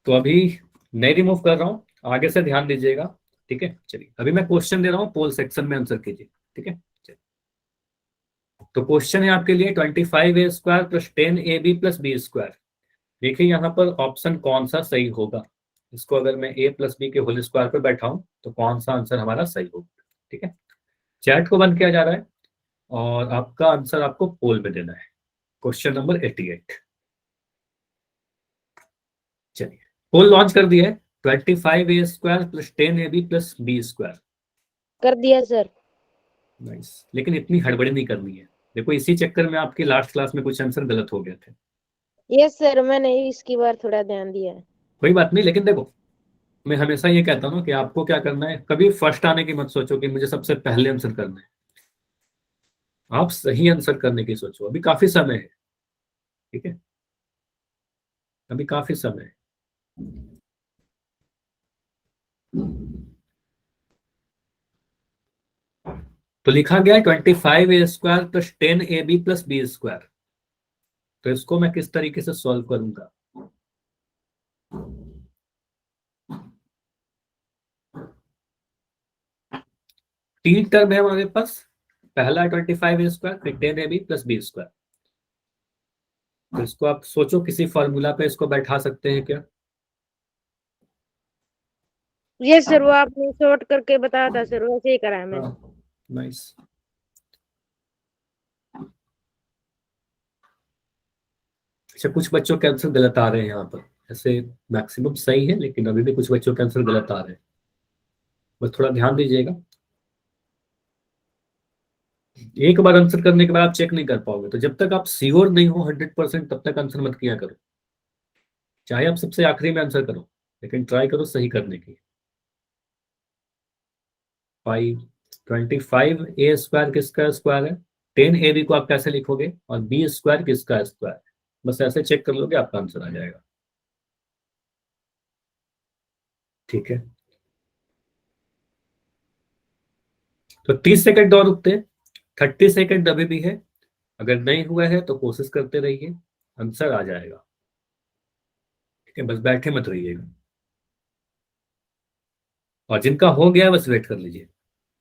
तो अभी नहीं रिमूव कर रहा हूँ, आगे से ध्यान दीजिएगा, ठीक है। चलिए अभी मैं क्वेश्चन दे रहा हूँ, पोल सेक्शन में आंसर कीजिए, ठीक है। तो क्वेश्चन है आपके लिए 25a² + 10ab + b²। देखिए यहाँ पर ऑप्शन कौन सा सही होगा, इसको अगर मैं a + b के होल स्क्वायर पर बैठाऊं तो कौन सा आंसर हमारा सही होगा, ठीक है। चैट को बंद किया जा रहा है और आपका आंसर आपको पोल में देना है। क्वेश्चन नंबर 88, चलिए पोल लॉन्च कर दिया है, 25a² + 10ab + b²। कर दिया सर। नाइस, लेकिन इतनी हड़बड़ी नहीं करनी है। देखो इसी चक्कर में आपकी लास्ट क्लास में कुछ आंसर गलत हो गए थे। यस सर, मैंने इसकी बार थोड़ा ध्यान दिया है। कोई बात नहीं, लेकिन देखो मैं हमेशा ये कहता हूँ ना कि आपको क्या करना है, कभी फर्स्ट आने की मत सोचो कि मुझे सबसे पहले आंसर करना है। आप सही आंसर करने की सोचो, अभी काफी समय है, ठीक है, अभी काफी समय है। तो लिखा गया है 25a² + 10ab + b²। तो इसको मैं किस तरीके से सॉल्व करूंगा, तीन टर्म है हमारे पास। पहला 25a², फिर 10ab + b²। तो इसको आप सोचो किसी फॉर्मूला पे इसको बैठा सकते हैं क्या। यस सर, वो आपने शॉर्ट करके बताया था सर, वैसे ही करा है मैंने। नाइस। अच्छा कुछ बच्चों के आंसर गलत आ रहे हैं यहाँ पर, ऐसे मैक्सिमम सही है लेकिन अभी भी कुछ बच्चों के आंसर गलत आ रहे हैं, बस थोड़ा ध्यान दीजिएगा। एक बार आंसर करने के बाद आप चेक नहीं कर पाओगे, तो जब तक आप श्योर नहीं हो 100% तब तक आंसर मत किया करो, चाहे आप सबसे आखिरी में आंसर करो, लेकिन ट्राई करो सही करने की। 25a² किसका स्क्वायर है, 10ab को आप कैसे लिखोगे, और b² किसका स्क्वायर है, बस ऐसे चेक कर लोगे आपका आंसर आ जाएगा, ठीक है। तो 30 सेकंड और रुकते हैं, 30 सेकंड अभी भी है, अगर नहीं हुआ है तो कोशिश करते रहिए, आंसर आ जाएगा, ठीक है, बस बैठे मत रहिएगा। और जिनका हो गया बस वेट कर लीजिए,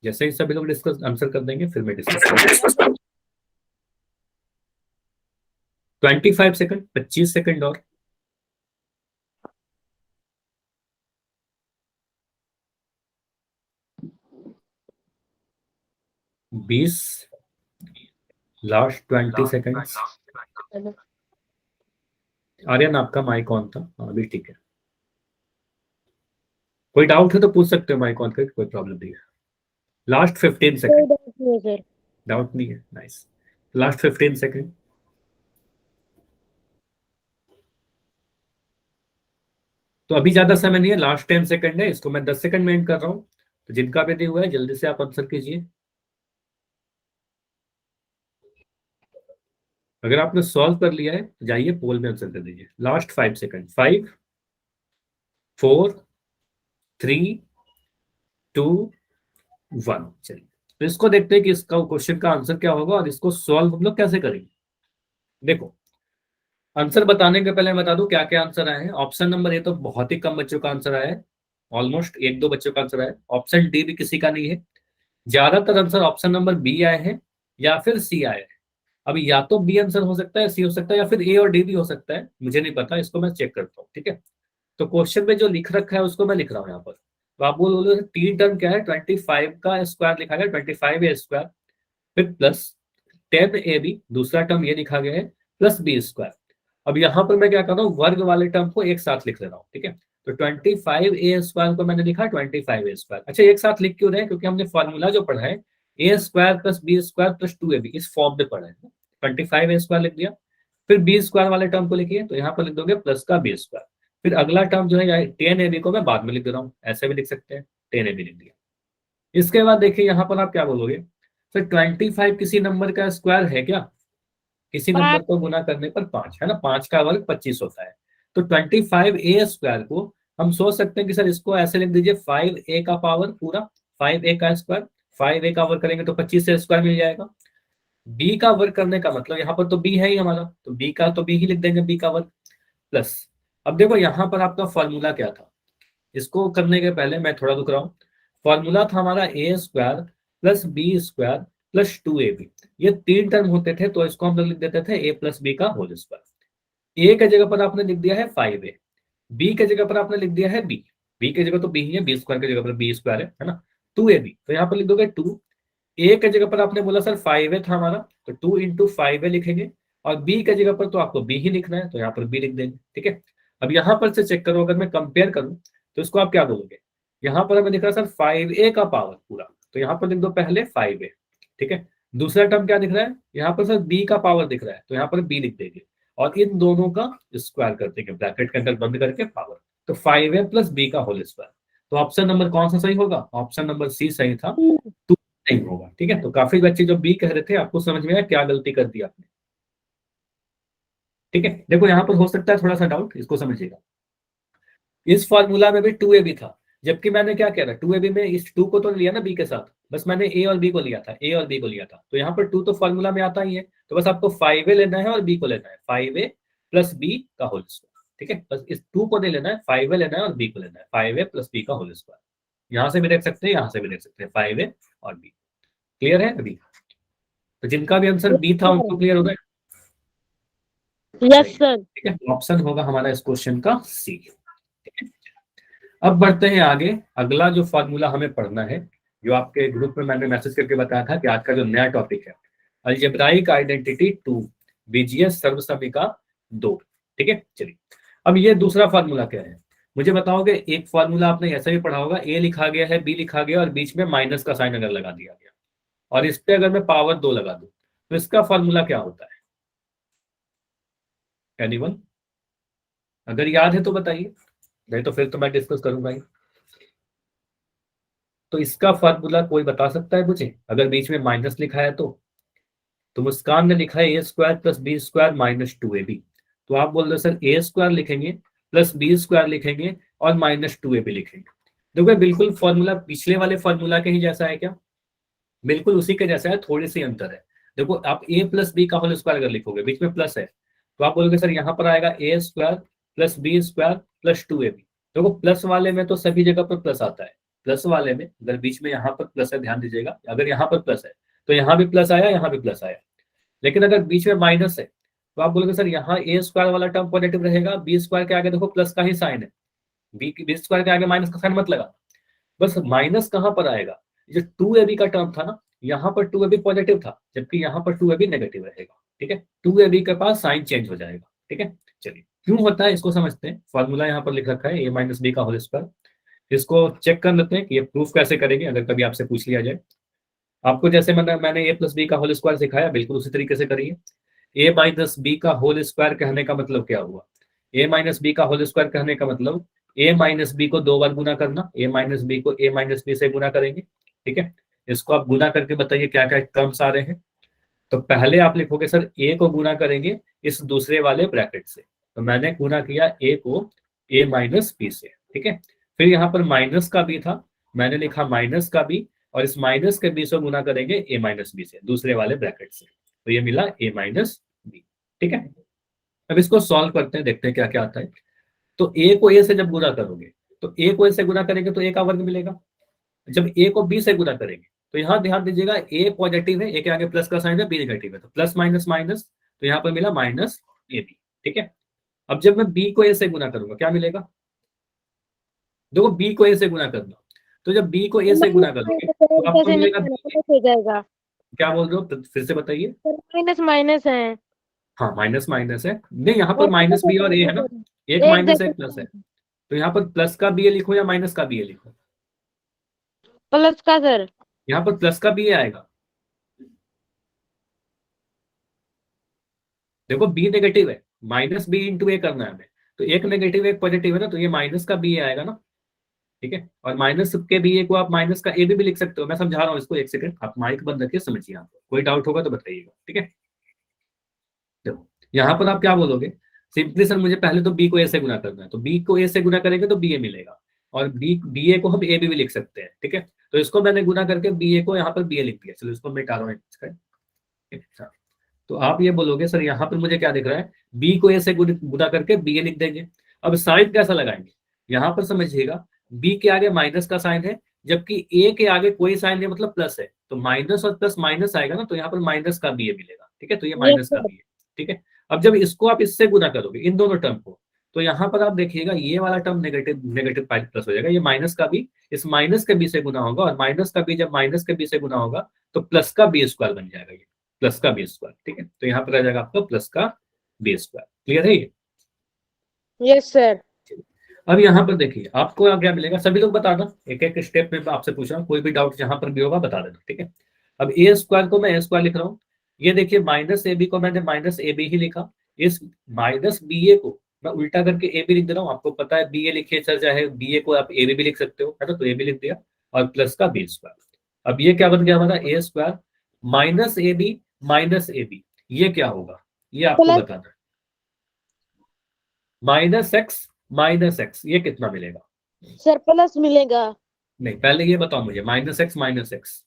जैसे ही सभी लोग डिस्कस आंसर कर देंगे फिर मैं डिस्कस करूंगा। 25 सेकंड, 25 सेकंड और। बीस, लास्ट 20 सेकंड। आर्यन आपका माइक ऑन था, हाँ अभी ठीक है। कोई डाउट है तो पूछ सकते हो माइक ऑन करके, कोई प्रॉब्लम नहीं है। Last 15 second. सर डाउट नहीं है, नाइस। Last 15 second. तो अभी ज्यादा समय नहीं है, लास्ट 10 सेकंड है, इसको मैं 10 सेकंड में एंड कर रहा हूँ। तो जिनका भी दिया हुआ है जल्दी से आप आंसर कीजिए। अगर आपने सॉल्व कर लिया है तो जाइए पोल में आंसर कर दीजिए। Last 5 second, 5 4 3 2 1। चलिए तो इसको देखते हैं कि इसका क्वेश्चन का आंसर क्या होगा और इसको सॉल्व हम लोग कैसे करेंगे। देखो आंसर बताने के पहले मैं बता दूं क्या क्या आंसर आए हैं। ऑप्शन नंबर ए तो बहुत ही कम बच्चों का आंसर आया है, ऑलमोस्ट 1-2 बच्चों का आंसर आया है। ऑप्शन डी भी किसी का नहीं है। ज्यादातर आंसर ऑप्शन नंबर बी आए हैं या फिर सी आए हैं। अब या तो बी आंसर हो सकता है, सी हो सकता है, या फिर ए और डी भी हो सकता है, मुझे नहीं पता, इसको मैं चेक करता हूँ। ठीक है, तो क्वेश्चन में जो लिख रखा है उसको मैं लिख रहा हूँ यहाँ पर। तो आप बोलो तीन टर्म क्या है, 25 का स्क्वायर लिखा गया, 25a², फिर प्लस 10ab, दूसरा टर्म ये लिखा गया है, प्लस b²। अब यहाँ पर मैं क्या कर रहा हूँ, वर्ग वाले टर्म को एक साथ लिख ले रहा हूँ। ठीक है, तो 25a² को मैंने लिखा 25a²। अच्छा, एक साथ लिख क्यों रहे हैं, क्योंकि हमने फॉर्मूला जो पढ़ा है a² + b² + 2ab, इस फॉर्म में पढ़ा है। 25a² लिख दिया, फिर b² वाले टर्म को लिखिए, तो यहाँ पर लिख दोगे प्लस का b²। फिर अगला टर्म जो है 10ab को मैं बाद में लिख दे रहा हूँ, ऐसे भी लिख सकते हैं, 10ab लिख दिया। इसके बाद देखिए यहाँ पर आप क्या बोलोगे, सर 25 किसी नंबर का स्क्वायर है क्या? किसी नंबर को गुना करने पर 5 है ना, 5 का वर्ग 25 होता है। तो 25a² को हम सोच सकते हैं कि सर इसको ऐसे लिख दीजिए 5a का पावर पूरा, 5a का स्क्वायर, 5a का वर्ग करेंगे तो 25 से स्क्वायर मिल जाएगा। b का वर्ग करने का मतलब यहाँ पर तो b है ही हमारा, तो b का तो b ही लिख देंगे, b का वर्ग प्लस। अब देखो यहाँ पर आपका फॉर्मूला क्या था, इसको करने के पहले मैं थोड़ा रुक रहा हूँ। फॉर्मूला था हमारा a² + b² + 2ab, ये तीन टर्म होते थे, तो इसको हम लोग लिख देते थे a + b का होल स्क्वायर। a के जगह पर आपने लिख दिया है 5a, b के जगह पर आपने लिख दिया है b, b के जगह तो b ही है, b² की जगह पर b² है ना, 2ab, तो यहाँ पर लिख दोगे 2। a के जगह पर आपने बोला सर 5a था हमारा, तो 2 × 5a लिखेंगे, और b के जगह पर तो आपको b ही लिखना है, तो यहाँ पर b लिख देंगे। ठीक है, अब यहाँ पर से चेक करो, अगर मैं कंपेयर करूं तो इसको आप क्या बोलोगे, यहाँ पर हमें लिख रहा है सर 5a का पावर पूरा, तो यहाँ पर लिख दो पहले 5a। ठीक है, दूसरा टर्म क्या दिख रहा है, यहाँ पर सर b का पावर दिख रहा है, तो यहाँ पर b लिख देंगे, और इन दोनों का स्क्वायर कर देंगे, ब्रैकेट के अंदर बंद करके पावर, तो 5a + b का होल स्क्वायर। तो ऑप्शन नंबर कौन सा सही होगा, ऑप्शन नंबर सी सही था, 2 नहीं होगा। ठीक है, तो काफी बच्चे जो बी कह रहे थे, आपको समझ में आया क्या गलती कर दी आपने। ठीक है, देखो यहाँ पर हो सकता है थोड़ा सा डाउट, इसको समझिएगा। इस फॉर्मूला में भी 2ab था, जबकि मैंने क्या कह रहा है, 2ab में इस 2 को तो लिया ना b के साथ, बस मैंने a और b को लिया था, a और b को लिया था, तो यहाँ पर 2 तो फॉर्मूला में आता ही है, तो बस आपको 5a लेना है और b को लेना है, 5a + b का होल स्क्वायर। ठीक है, बस इस 2 को नहीं लेना है, 5a लेना है और b को लेना है, 5a + b का होल स्क्वायर। यहाँ से भी देख सकते हैं, यहाँ से भी देख सकते हैं, 5a और b। क्लियर है अभी? तो जिनका भी आंसर बी था उनको क्लियर हो गया? Yes sir. ठीक है, ऑप्शन होगा हमारा इस क्वेश्चन का सी। अब बढ़ते हैं आगे, अगला जो फॉर्मूला हमें पढ़ना है, जो आपके ग्रुप में मैंने मैसेज करके बताया था कि आज का जो नया टॉपिक है, अलजेब्राइक आइडेंटिटी 2, बीजीएस सर्वसमीका 2। ठीक है, चलिए अब ये दूसरा फॉर्मूला क्या है, मुझे बताओगे। एक फॉर्मूला आपने ऐसा भी पढ़ा होगा, ए लिखा गया है, बी लिखा गया और बीच में माइनस का साइन अगर लगा दिया गया, और इस पे अगर मैं पावर 2 लगा दूं, तो इसका फॉर्मूला क्या होता है? एनीवन अगर याद है तो बताइए, नहीं तो फिर तो मैं डिस्कस करूंगा ही। तो इसका फॉर्मूला कोई बता सकता है मुझे, अगर बीच में माइनस लिखा है तो मुस्कान ने लिखा है a² + b² - 2ab, तो आप बोल रहे सर a² लिखेंगे प्लस b² लिखेंगे और -2ab लिखेंगे। देखो बिल्कुल फॉर्मूला पिछले वाले फॉर्मूला के ही जैसा है क्या? बिल्कुल उसी के जैसा है, थोड़ी सी अंतर है। देखो आप a + b का होल स्क्वायर अगर लिखोगे, बीच में प्लस है, तो आप बोलोगे सर यहाँ पर आएगा a² + b² + 2ab। देखो प्लस वाले में तो सभी जगह पर प्लस आता है, प्लस वाले में अगर बीच में यहाँ पर प्लस है, ध्यान दीजिएगा, अगर यहाँ पर प्लस है तो यहाँ भी प्लस आया, यहाँ भी प्लस आया। लेकिन अगर बीच में माइनस है तो आप बोलोगे सर यहाँ a² वाला टर्म पॉजिटिव रहेगा, b² के आगे देखो प्लस का ही साइन है, b² के आगे माइनस का साइन मत लगा। बस माइनस कहाँ पर आएगा, जो 2ab का टर्म था ना, यहाँ पर 2ab पॉजिटिव था, जबकि यहाँ पर 2ab नेगेटिव रहेगा। ठीक है, 2ab के पास साइन चेंज हो जाएगा। ठीक है, चलिए क्यों होता है इसको समझते हैं। फॉर्मूला यहाँ पर लिख रखा है a - b का होल स्क्वायर, इसको चेक कर लेते हैं कि ये प्रूफ कैसे करेंगे, अगर कभी आपसे पूछ लिया जाए। आपको जैसे मैंने a + b का होल स्क्वायर सिखाया, बिल्कुल उसी तरीके से करिए। a - b का होल स्क्वायर कहने का मतलब क्या हुआ, a - b का होल स्क्वायर कहने का मतलब a - b को 2 बार गुना करना, a - b को a - b से गुना करेंगे। ठीक है, इसको आप गुना करके बताइए क्या क्या टर्म्स आ रहे हैं। तो पहले आप लिखोगे सर a को गुना करेंगे इस दूसरे वाले ब्रैकेट से, तो मैंने गुना किया a को a - b से। ठीक है, फिर यहाँ पर माइनस का b था, मैंने लिखा माइनस का b, और इस माइनस के b से गुना करेंगे a - b से, दूसरे वाले ब्रैकेट से, तो ये मिला a - b। ठीक है, अब इसको सॉल्व करते हैं, देखते हैं क्या क्या आता है। तो a को a से जब गुना करोगे, तो a को a से गुना करेंगे तो a का वर्ग मिलेगा, जब a को b से गुना करेंगे तो यहाँ ध्यान दीजिएगा ए पॉजिटिव है, ए के आगे प्लस का साइन है, बी नेगेटिव है, तो प्लस माइनस माइनस, तो यहाँ पर मिला माइनस ए बी। ठीक है, अब जब मैं बी को ए से गुना करूंगा क्या मिलेगा? देखो बी को ए से गुना करना, तो जब बी को ए से गुना करोगे तो आपको मिलेगा हो जाएगा। क्या बोल रहे हो, फिर से बताइए। माइनस माइनस है। हाँ माइनस माइनस है, नहीं यहाँ पर माइनस बी और ए है ना, एक एक माइनस जगह एक प्लस है, तो यहाँ पर प्लस का बी ए लिखो या माइनस का बी ए लिखो? प्लस का सर। यहाँ पर प्लस का बी ए आएगा। देखो बी नेगेटिव है, माइनस बी इंटू ए करना है हमें, तो एक नेगेटिव एक पॉजिटिव है ना, तो ये माइनस का बी ए आएगा ना। ठीक है, और माइनस के बी ए को आप माइनस का ए भी लिख सकते हो, मैं समझा रहा हूँ इसको, एक सेकंड आप माइक बंद रखिए, समझिए। आप कोई डाउट होगा तो बताइएगा। ठीक है, देखो यहाँ पर आप क्या बोलोगे, सिंपली सर मुझे पहले तो बी को ए से गुना करना है, तो बी को ए से गुना करेंगे तो बी ए मिलेगा, और बी ए को हम ए भी लिख सकते हैं। ठीक है, तो इसको मैंने गुना करके बी ए को यहाँ पर बी ए लिख दिया, चलो इसको मिटा रहा हूँ। तो आप ये बोलोगे सर यहाँ पर मुझे क्या दिख रहा है, बी को ए से गुना करके बी ए लिख देंगे। अब साइन कैसा लगाएंगे, यहाँ पर समझिएगा बी के आगे माइनस का साइन है, जबकि ए के आगे कोई साइन नहीं, मतलब प्लस है, तो माइनस और प्लस माइनस आएगा ना, तो यहाँ पर माइनस का बी ए मिलेगा। ठीक है, तो ये माइनस का बी ए। ठीक है, अब जब इसको आप इससे गुना करोगे इन दोनों टर्म को, तो यहाँ पर आप देखिएगा ये वाला टर्म नेगेटिव नेगेटिव प्लस हो जाएगा, ये माइनस का बी इस माइनस के बी से गुना होगा, और माइनस का बी जब माइनस के बी से गुना होगा तो प्लस का बी स्क्वायर बन जाएगा, ये प्लस का बी स्क्वायर। ठीक है, तो यहाँ पर आ जाएगा आपका प्लस का बी स्क्वायर। क्लियर है ये? Yes sir. अब यहाँ पर देखिए आपको क्या मिलेगा, सभी लोग बता दो, एक एक स्टेप में आपसे पूछ रहा हूँ, कोई भी डाउट जहां पर भी होगा बता देना। ठीक है, अब ए स्क्वायर को मैं ए स्क्वायर लिख रहा हूँ, ये देखिए माइनस ए बी को मैंने माइनस ए बी ही लिखा, इस माइनस बी ए को मैं उल्टा करके ए बी लिख दे रहा हूँ। आपको पता है बी ए लिखिए सर, चाहे बी ए को आप ए बी भी लिख सकते हो, है ना, तो ए बी लिख दिया, और प्लस का बी स्क्वायर। अब ये क्या बन गया हमारा, A square minus A B minus A B, ये क्या होगा ये आपको बताना है। माइनस एक्स ये कितना मिलेगा सर? प्लस मिलेगा। नहीं, पहले ये बताओ मुझे, माइनस एक्स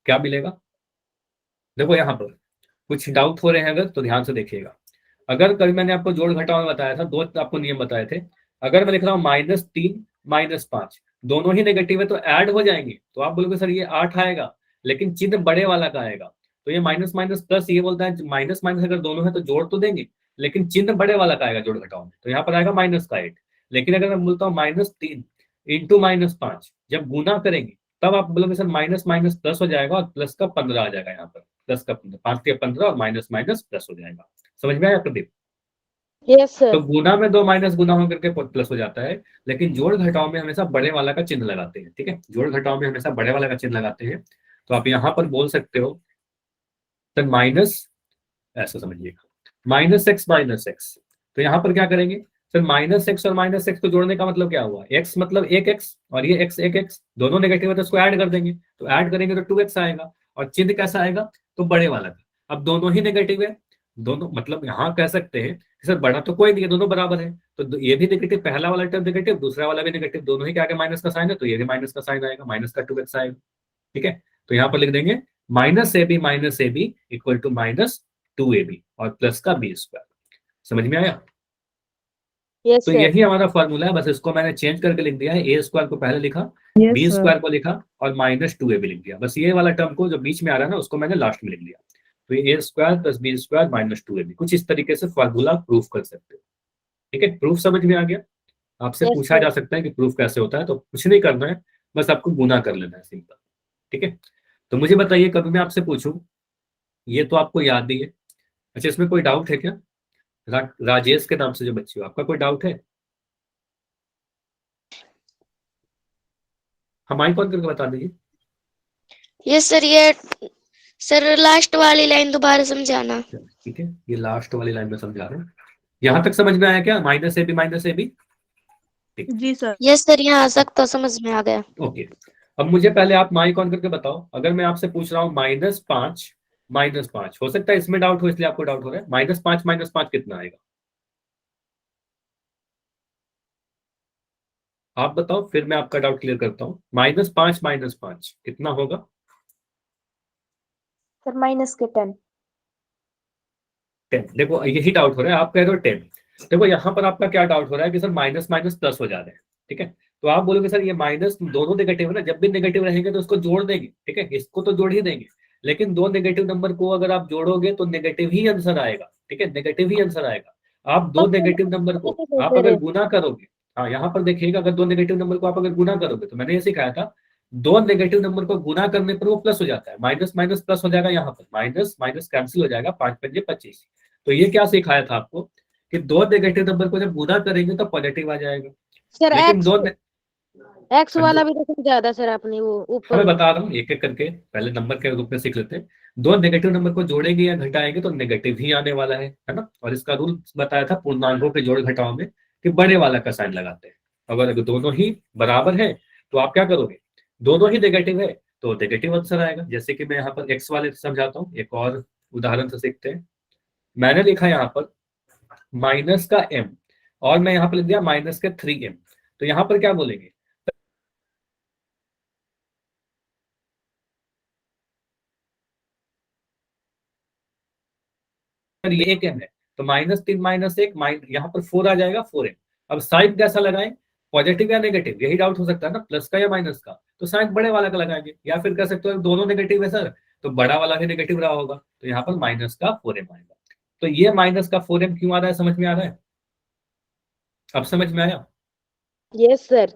क्या मिलेगा? देखो यहाँ पर कुछ डाउट हो रहे हैं अगर, तो ध्यान से देखिएगा। अगर कल मैंने आपको जोड़ घटाव में बताया था, दो आपको नियम बताए थे, अगर मैं लिख रहा हूँ -3 -5 दोनों ही नेगेटिव है तो ऐड हो जाएंगे, तो आप बोलोगे सर ये 8 आएगा, लेकिन चिन्ह बड़े वाला का आएगा, तो ये माइनस माइनस प्लस, ये बोलता है माइनस माइनस अगर दोनों है तो जोड़ तो देंगे, लेकिन चिन्ह बड़े वाला का आएगा जोड़ घटाव में, तो यहाँ पर आएगा माइनस का 8। लेकिन अगर मैं बोलता हूँ -3 इंटू -5 जब गुना करेंगे तब आप बोलोगे सर माइनस माइनस प्लस हो जाएगा, और प्लस का 15 आ जाएगा, यहाँ पर प्लस का 15, 5 के 15 और माइनस माइनस प्लस हो जाएगा। समझ में आया प्रदीप? Yes sir. तो गुना में 2 माइनस गुना होकर के प्लस हो जाता है, लेकिन जोड़ घटाव में हमेशा बड़े वाला का चिन्ह लगाते हैं। ठीक है, जोड़ घटाव में हमेशा बड़े वाला का चिन्ह लगाते हैं, तो आप यहाँ पर बोल सकते हो सर माइनस, ऐसा समझिएगा -x, तो यहाँ पर क्या करेंगे सर, -x और -x को जोड़ने का मतलब क्या हुआ, x मतलब एक x और ये x एक x, दोनों नेगेटिव है तो इसको ऐड कर देंगे, तो ऐड करेंगे तो 2x आएगा, और चिन्ह कैसा आएगा, तो बड़े वाला का। अब दोनों ही नेगेटिव है, दोनों मतलब यहाँ कह सकते हैं कि सर बड़ा तो कोई नहीं है, दोनों बराबर है, तो ये भी नेगेटिव, पहला वाला टर्म नेगेटिव, दूसरा वाला भी नेगेटिव, दोनों ही के आगे माइनस का साइन है, तो ये भी माइनस का साइन आएगा, माइनस का 2x आएगा। ठीक है, तो यहाँ पर लिख देंगे -ab इक्वल टू -2ab और प्लस का b स्क्वायर। समझ में आया? यस तो सर। यही हमारा फॉर्मूला है, बस इसको मैंने चेंज करके लिख दिया है, ए स्क्वायर को पहले लिखा, बी स्क्वायर को लिखा, और -2ab लिख दिया, बस ये वाला टर्म को जो बीच में आ रहा है ना उसको मैंने लास्ट में लिख दिया। तो ये A square plus B square -2ab, कुछ इस तरीके से फॉर्मूला प्रूफ कर सकते हो। ठीक है, प्रूफ समझ में आ गया? आपसे Yes, पूछा sir. जा सकता है कि प्रूफ कैसे होता है, तो कुछ नहीं करना है, बस आपको गुना कर लेना है, सिंपल। ठीक है, तो मुझे बताइए कभी मैं आपसे पूछूं, ये तो आपको याद ही है, अच्छा इसमें कोई डाउट है क्या? राजेश के नाम से जो बच्चे हो, आपका कोई डाउट है? हम आई कॉल करके बता दीजिए। यस सर, ये सर लास्ट वाली लाइन दोबारा समझाना। ठीक है, ये लास्ट वाली लाइन में समझा रहा हूँ, यहाँ तक समझ में आया क्या? -ab जी सर। यस सर, यहाँ तक तो समझ में आ गया। ओके, अब मुझे पहले आप माइक ऑन करके बताओ, अगर मैं आपसे पूछ रहा हूँ -5 हो सकता है इसमें डाउट हो, इसलिए आपको डाउट हो रहा है, -5 कितना आएगा आप बताओ, फिर मैं आपका डाउट क्लियर करता हूँ। -5 कितना होगा? सर माइनस के 10। 10। देखो यही डाउट हो रहा है, आप कह रहे हो 10। देखो यहाँ पर आपका क्या डाउट हो रहा है कि सर माइनस माइनस प्लस हो जा रहे हैं। ठीक है, तो आप बोलोगे सर ये माइनस दोनों नेगेटिव है ना, जब भी नेगेटिव रहेंगे तो उसको जोड़ देंगे, ठीक है, इसको तो जोड़ ही देंगे, लेकिन दो नेगेटिव नंबर को अगर आप जोड़ोगे तो नेगेटिव ही आंसर आएगा, ठीक है, नेगेटिव ही आंसर आएगा। आप दो नेगेटिव नंबर को आप अगर गुना करोगे, हाँ यहाँ पर देखिएगा, अगर दो नेगेटिव नंबर को आप अगर गुना करोगे, तो मैंने ये सिखाया था, दो नेगेटिव नंबर को गुना करने पर वो प्लस हो जाता है, माइनस माइनस प्लस हो जाएगा, यहाँ पर माइनस माइनस कैंसिल हो जाएगा, 5 पंजे 25। तो ये क्या सिखाया था आपको कि दो नेगेटिव नंबर को जब गुना करेंगे तो पॉजिटिव आ जाएगा, सर लेकिन एक्स वाला भी तो समझा था सर आपने, वो मैं ऊपर बता रहा हूँ एक एक करके, पहले नंबर के रूप में सीख लेते हैं। दो नेगेटिव नंबर को जोड़ेंगे या घटाएंगे तो नेगेटिव ही आने वाला है ना, और इसका रूल बताया था पूर्णांकों के जोड़ घटाव में कि बड़े वाला का साइन लगाते हैं। अगर दोनों ही बराबर है तो आप क्या करोगे, दोनों ही नेगेटिव है तो नेगेटिव आंसर आएगा। जैसे कि मैं यहाँ पर एक्स वाले समझाता हूँ, एक और उदाहरण से सीखते हैं। मैंने लिखा यहाँ पर माइनस का m और मैं यहाँ पर लिख दिया माइनस के 3m, तो यहाँ पर क्या बोलेंगे, ये एक m है तो माइनस 3 माइनस 1 यहाँ पर 4 आ जाएगा 4m। अब साइन कैसा लगाएं, पॉजिटिव या नेगेटिव, यही डाउट हो सकता है ना, प्लस का या माइनस का, तो साइन बड़े वाला का लगाएंगे, या फिर कह सकते हो दोनों नेगेटिव है सर तो बड़ा वाला भी नेगेटिव रहा होगा, तो यहाँ पर माइनस का 4m आएगा। तो ये माइनस का 4m क्यों आ रहा है, समझ में आ रहा है, अब समझ में आया? Yes sir.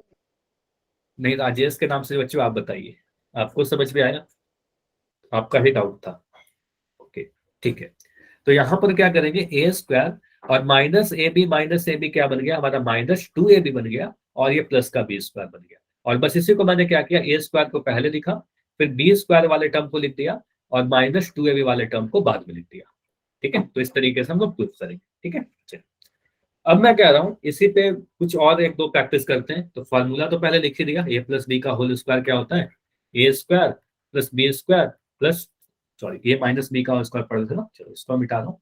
नहीं राजेश के नाम से बच्चों आप बताइए, आपको समझ में आया, आपका ही डाउट था, ओके ठीक है। तो यहाँ पर क्या करेंगे, ए स्क्वायर और माइनस ए बी क्या बन गया हमारा, माइनस 2ab बन गया, और ये प्लस का बी स्क्वायर बन गया। और बस इसी को मैंने क्या किया, ए स्क्वायर को पहले लिखा, फिर बी स्क्वायर वाले टर्म को लिख दिया, और माइनस 2ab वाले टर्म को बाद में लिख दिया, ठीक है। तो इस तरीके से हम लोग प्रूफ करेंगे, ठीक है। चलिए अब मैं कह रहा हूँ इसी पे कुछ और एक दो प्रैक्टिस करते हैं। तो फॉर्मूला तो पहले लिख ही दिया, ए प्लस बी का होल स्क्वायर क्या होता है, A square plus B square plus sorry A minus B का होल स्क्वायर पढ़ थे ना, चलो इसको मिटा दो,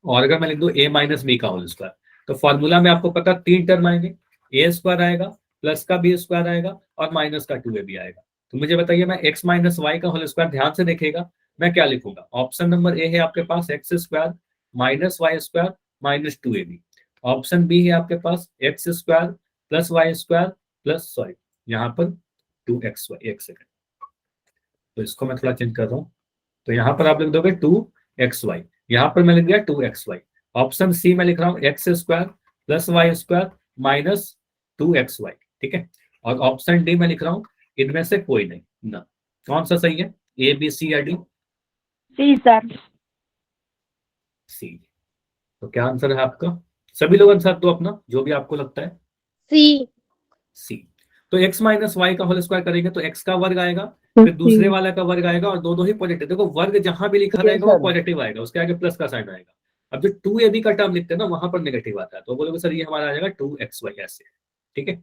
और अगर मैं लिख दूं ए माइनस बी का होल स्क्वायर, तो फॉर्मूला में आपको पता 3 टर्म आएंगे, ए स्क्वायर आएगा, प्लस का बी स्क्वायर आएगा, और माइनस का 2ab आएगा। तो मुझे बताइए, मैं एक्स माइनस वाई का होल स्क्वायर ध्यान से देखिएगा, मैं क्या लिखूंगा, ऑप्शन नंबर ए है आपके पास X square minus Y square minus 2ab, option B है आपके पास X square plus Y square plus sorry यहाँ पर 2xy, एक सेकंड, तो इसको मैं थोड़ा चेंज कर रहा हूँ, तो यहाँ पर आप लिख दोगे 2xy, यहाँ पर मैं लिख दिया 2xy। ऑप्शन सी में लिख रहा हूँ x square plus Y square minus 2xy, ठीक है। और ऑप्शन डी में लिख रहा हूँ इनमें से कोई नहीं ना, कौन सा सही है, ए बी सी या डी? सी सर। सी। तो क्या आंसर है आपका, सभी लोग आंसर दो अपना जो भी आपको लगता है। सी। सी। तो x माइनस वाई का होल स्क्वायर करेंगे तो x का वर्ग आएगा, फिर दूसरे वाला का वर्ग आएगा, और दोनों ही पॉजिटिव, देखो वर्ग जहां भी लिखा रहेगा वो पॉजिटिव आएगा, उसके आगे प्लस का साइन आएगा। अब जो 2ab का टर्म लिखते हैं ना वहां पर नेगेटिव आता है, तो बोलोगे सर ये हमारा आ जाएगा 2xy ऐसे, ठीक है,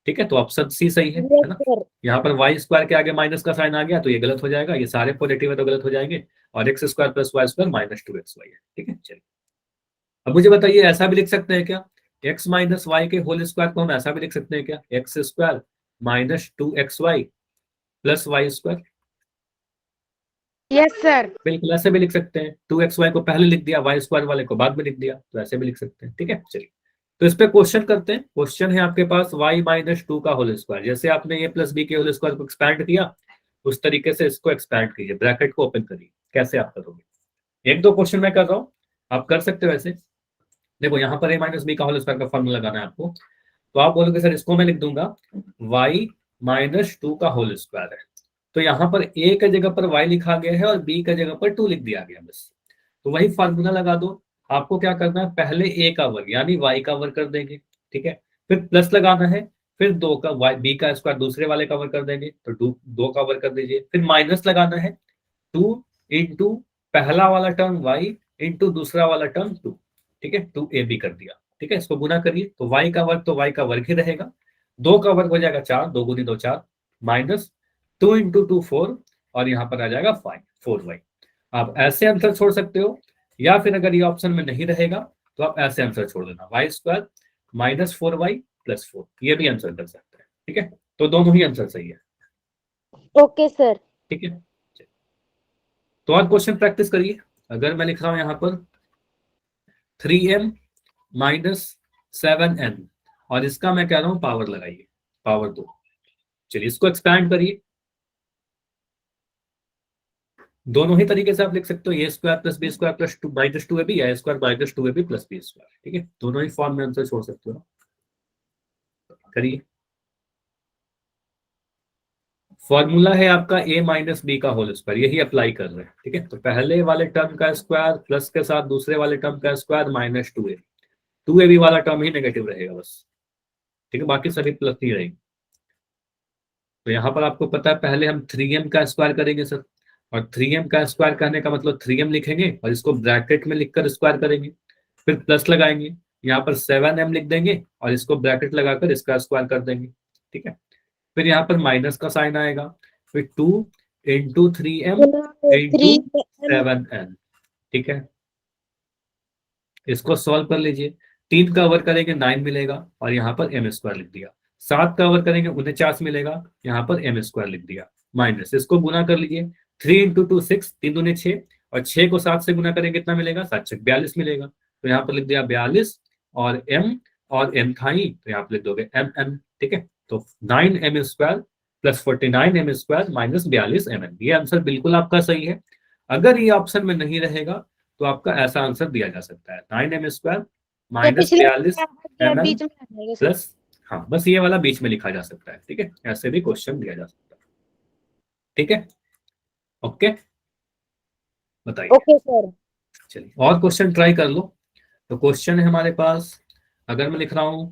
ठीक है। तो ऑप्शन सी सही है ना। यहाँ पर वाई स्क्वायर के आगे माइनस का साइन आ गया तो ये गलत हो जाएगा, ये सारे पॉजिटिव है तो गलत हो जाएंगे, और x square plus Y square minus 2xy है, ठीक है। चलिए अब मुझे बताइए ऐसा भी लिख सकते हैं क्या, x माइनस वाई के होल स्क्वायर को हम ऐसा भी लिख सकते हैं क्या, x square minus 2xy plus Y square? Yes sir. बिल्कुल ऐसे भी लिख सकते हैं, 2xy को पहले लिख दिया, वाई स्क्वायर वाले को बाद में लिख दिया, तो ऐसे भी लिख सकते हैं, ठीक है। चलिए तो इस पे क्वेश्चन करते हैं। क्वेश्चन है आपके पास y माइनस 2 का होल स्क्वायर, जैसे आपने a प्लस बी के होल स्क्वायर को एक्सपैंड किया उस तरीके से इसको एक्सपैंड कीजिए, ब्रैकेट को ओपन करिए, कैसे आप करोगे, एक दो क्वेश्चन मैं कर रहा हूँ, आप कर सकते हो ऐसे। देखो यहाँ पर a माइनस बी का होल स्क्वायर का फॉर्मूला लगाना है आपको, तो आप बोलोगे सर इसको मैं लिख दूंगा y माइनस 2 का होल स्क्वायर है, तो यहाँ पर a का जगह पर y लिखा गया है और b का जगह पर 2 लिख दिया गया, बस तो वही फॉर्मूला लगा दो। आपको क्या करना है, पहले a का वर्ग यानी y का वर्ग कर देंगे, ठीक है, फिर प्लस लगाना है, फिर 2 का y b का स्क्वायर दूसरे वाले का वर्ग कर देंगे, तो 2 का वर्ग कर दीजिए, फिर माइनस लगाना है 2 इंटू पहला वाला टर्म y इंटू दूसरा वाला टर्म 2, ठीक है, 2ab कर दिया, ठीक है। इसको गुना करिए तो y का वर्ग ही रहेगा, 2 का वर्ग हो जाएगा 4, 2 गुनी 2 4, माइनस 2 इंटू 2 4, और यहाँ पर आ जाएगा 5 4y। आप ऐसे आंसर छोड़ सकते हो, या फिर अगर ये ऑप्शन में नहीं रहेगा तो आप ऐसे आंसर छोड़ देना, Y square minus 4y plus 4, ये भी आंसर कर सकते हैं, ठीक है। तो दोनों ही आंसर सही है, ओके सर। ठीक है। तो और क्वेश्चन प्रैक्टिस करिए। अगर मैं लिख रहा हूं यहाँ पर 3m माइनस 7n, और इसका मैं कह रहा हूं पावर लगाइए, पावर 2। चलिए इसको एक्सपैंड करिए, दोनों ही तरीके से आप लिख सकते हो, A square plus B square plus 2 minus 2ab, या A square minus 2ab plus B square. ठीक है, दोनों ही फॉर्म में आंसर छोड़ सकते हो, करिए। फॉर्मूला है आपका a माइनस बी का होल स्क्वायर, यही अप्लाई कर रहे हैं। ठीक है, तो पहले वाले टर्म का स्क्वायर प्लस के साथ दूसरे वाले टर्म का स्क्वायर माइनस 2ab वाला टर्म ही नेगेटिव रहेगा बस। ठीक है, बाकी सभी प्लस ही रहेंगे। तो यहाँ पर आपको पता है पहले हम 3m का स्क्वायर करेंगे सर, और 3m का स्क्वायर करने का मतलब 3m लिखेंगे और इसको ब्रैकेट में लिखकर स्क्वायर करेंगे, फिर प्लस लगाएंगे, यहाँ पर 7m लिख देंगे और इसको ब्रैकेट लगाकर इसका स्क्वायर कर देंगे। ठीक है, फिर यहाँ पर माइनस का साइन आएगा, फिर 2 इंटू 3m इंटू 7n। ठीक है, इसको सॉल्व कर लीजिए, 3 का ओवर करेंगे 9 मिलेगा और यहाँ पर m स्क्वायर लिख दिया, 7 का ओवर करेंगे 49 मिलेगा, यहाँ पर m स्क्वायर लिख दिया, माइनस इसको गुना कर लीजिए, 3 इंटू 2 6, 3 दूनी 6, और 6 को 7 से गुना करेंगे कितना मिलेगा, 7 6 42 मिलेगा। तो यहाँ पर लिख दिया 42 और m, और m था ही तो यहाँ पर लिख दोगे mm। ठीक है, तो 9m square plus 49m square minus 42mm, ये आंसर बिल्कुल आपका सही है। अगर ये ऑप्शन में नहीं रहेगा तो आपका ऐसा आंसर दिया जा सकता है, 9m स्क्वायर माइनस 42mm बीच में आ जाएगा सर। प्लस, हाँ बस ये वाला बीच में लिखा जा सकता है। ठीक है, ऐसे भी क्वेश्चन दिया जा सकता है। ठीक है, ओके, बताइए। Okay sir. चलिए और क्वेश्चन ट्राई कर लो। तो क्वेश्चन है हमारे पास, अगर मैं लिख रहा हूँ,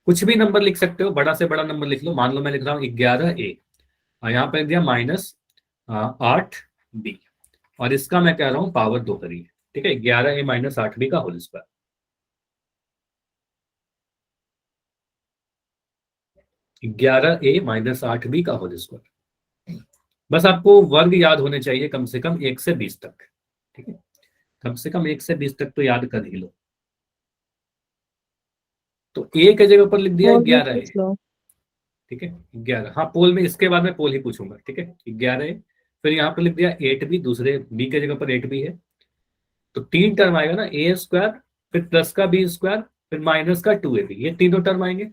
कुछ भी नंबर लिख सकते हो, बड़ा से बड़ा नंबर लिख लो। मान लो मैं लिख रहा हूँ 11a और यहाँ पर लिख दिया माइनस 8b, और इसका मैं कह रहा हूँ पावर 2 करिए। ठीक है, 11a माइनस 8b का whole square. 11a minus 8b का होल स्क्वायर। बस आपको वर्ग याद होने चाहिए कम से कम 1 से 20 तक। ठीक है, कम से कम 1 से 20 तक तो याद कर ही लो। तो a के जगह पर लिख दिया 11 है। ठीक है, 11, हाँ पोल में, इसके बाद में पोल ही पूछूंगा। ठीक है, 11 है, फिर यहाँ पर लिख दिया 8b, दूसरे b के जगह पर 8b है, तो 3 टर्म आएगा ना, a स्क्वायर फिर प्लस का b स्क्वायर फिर माइनस का 2ab, ये तीनों टर्म आएंगे।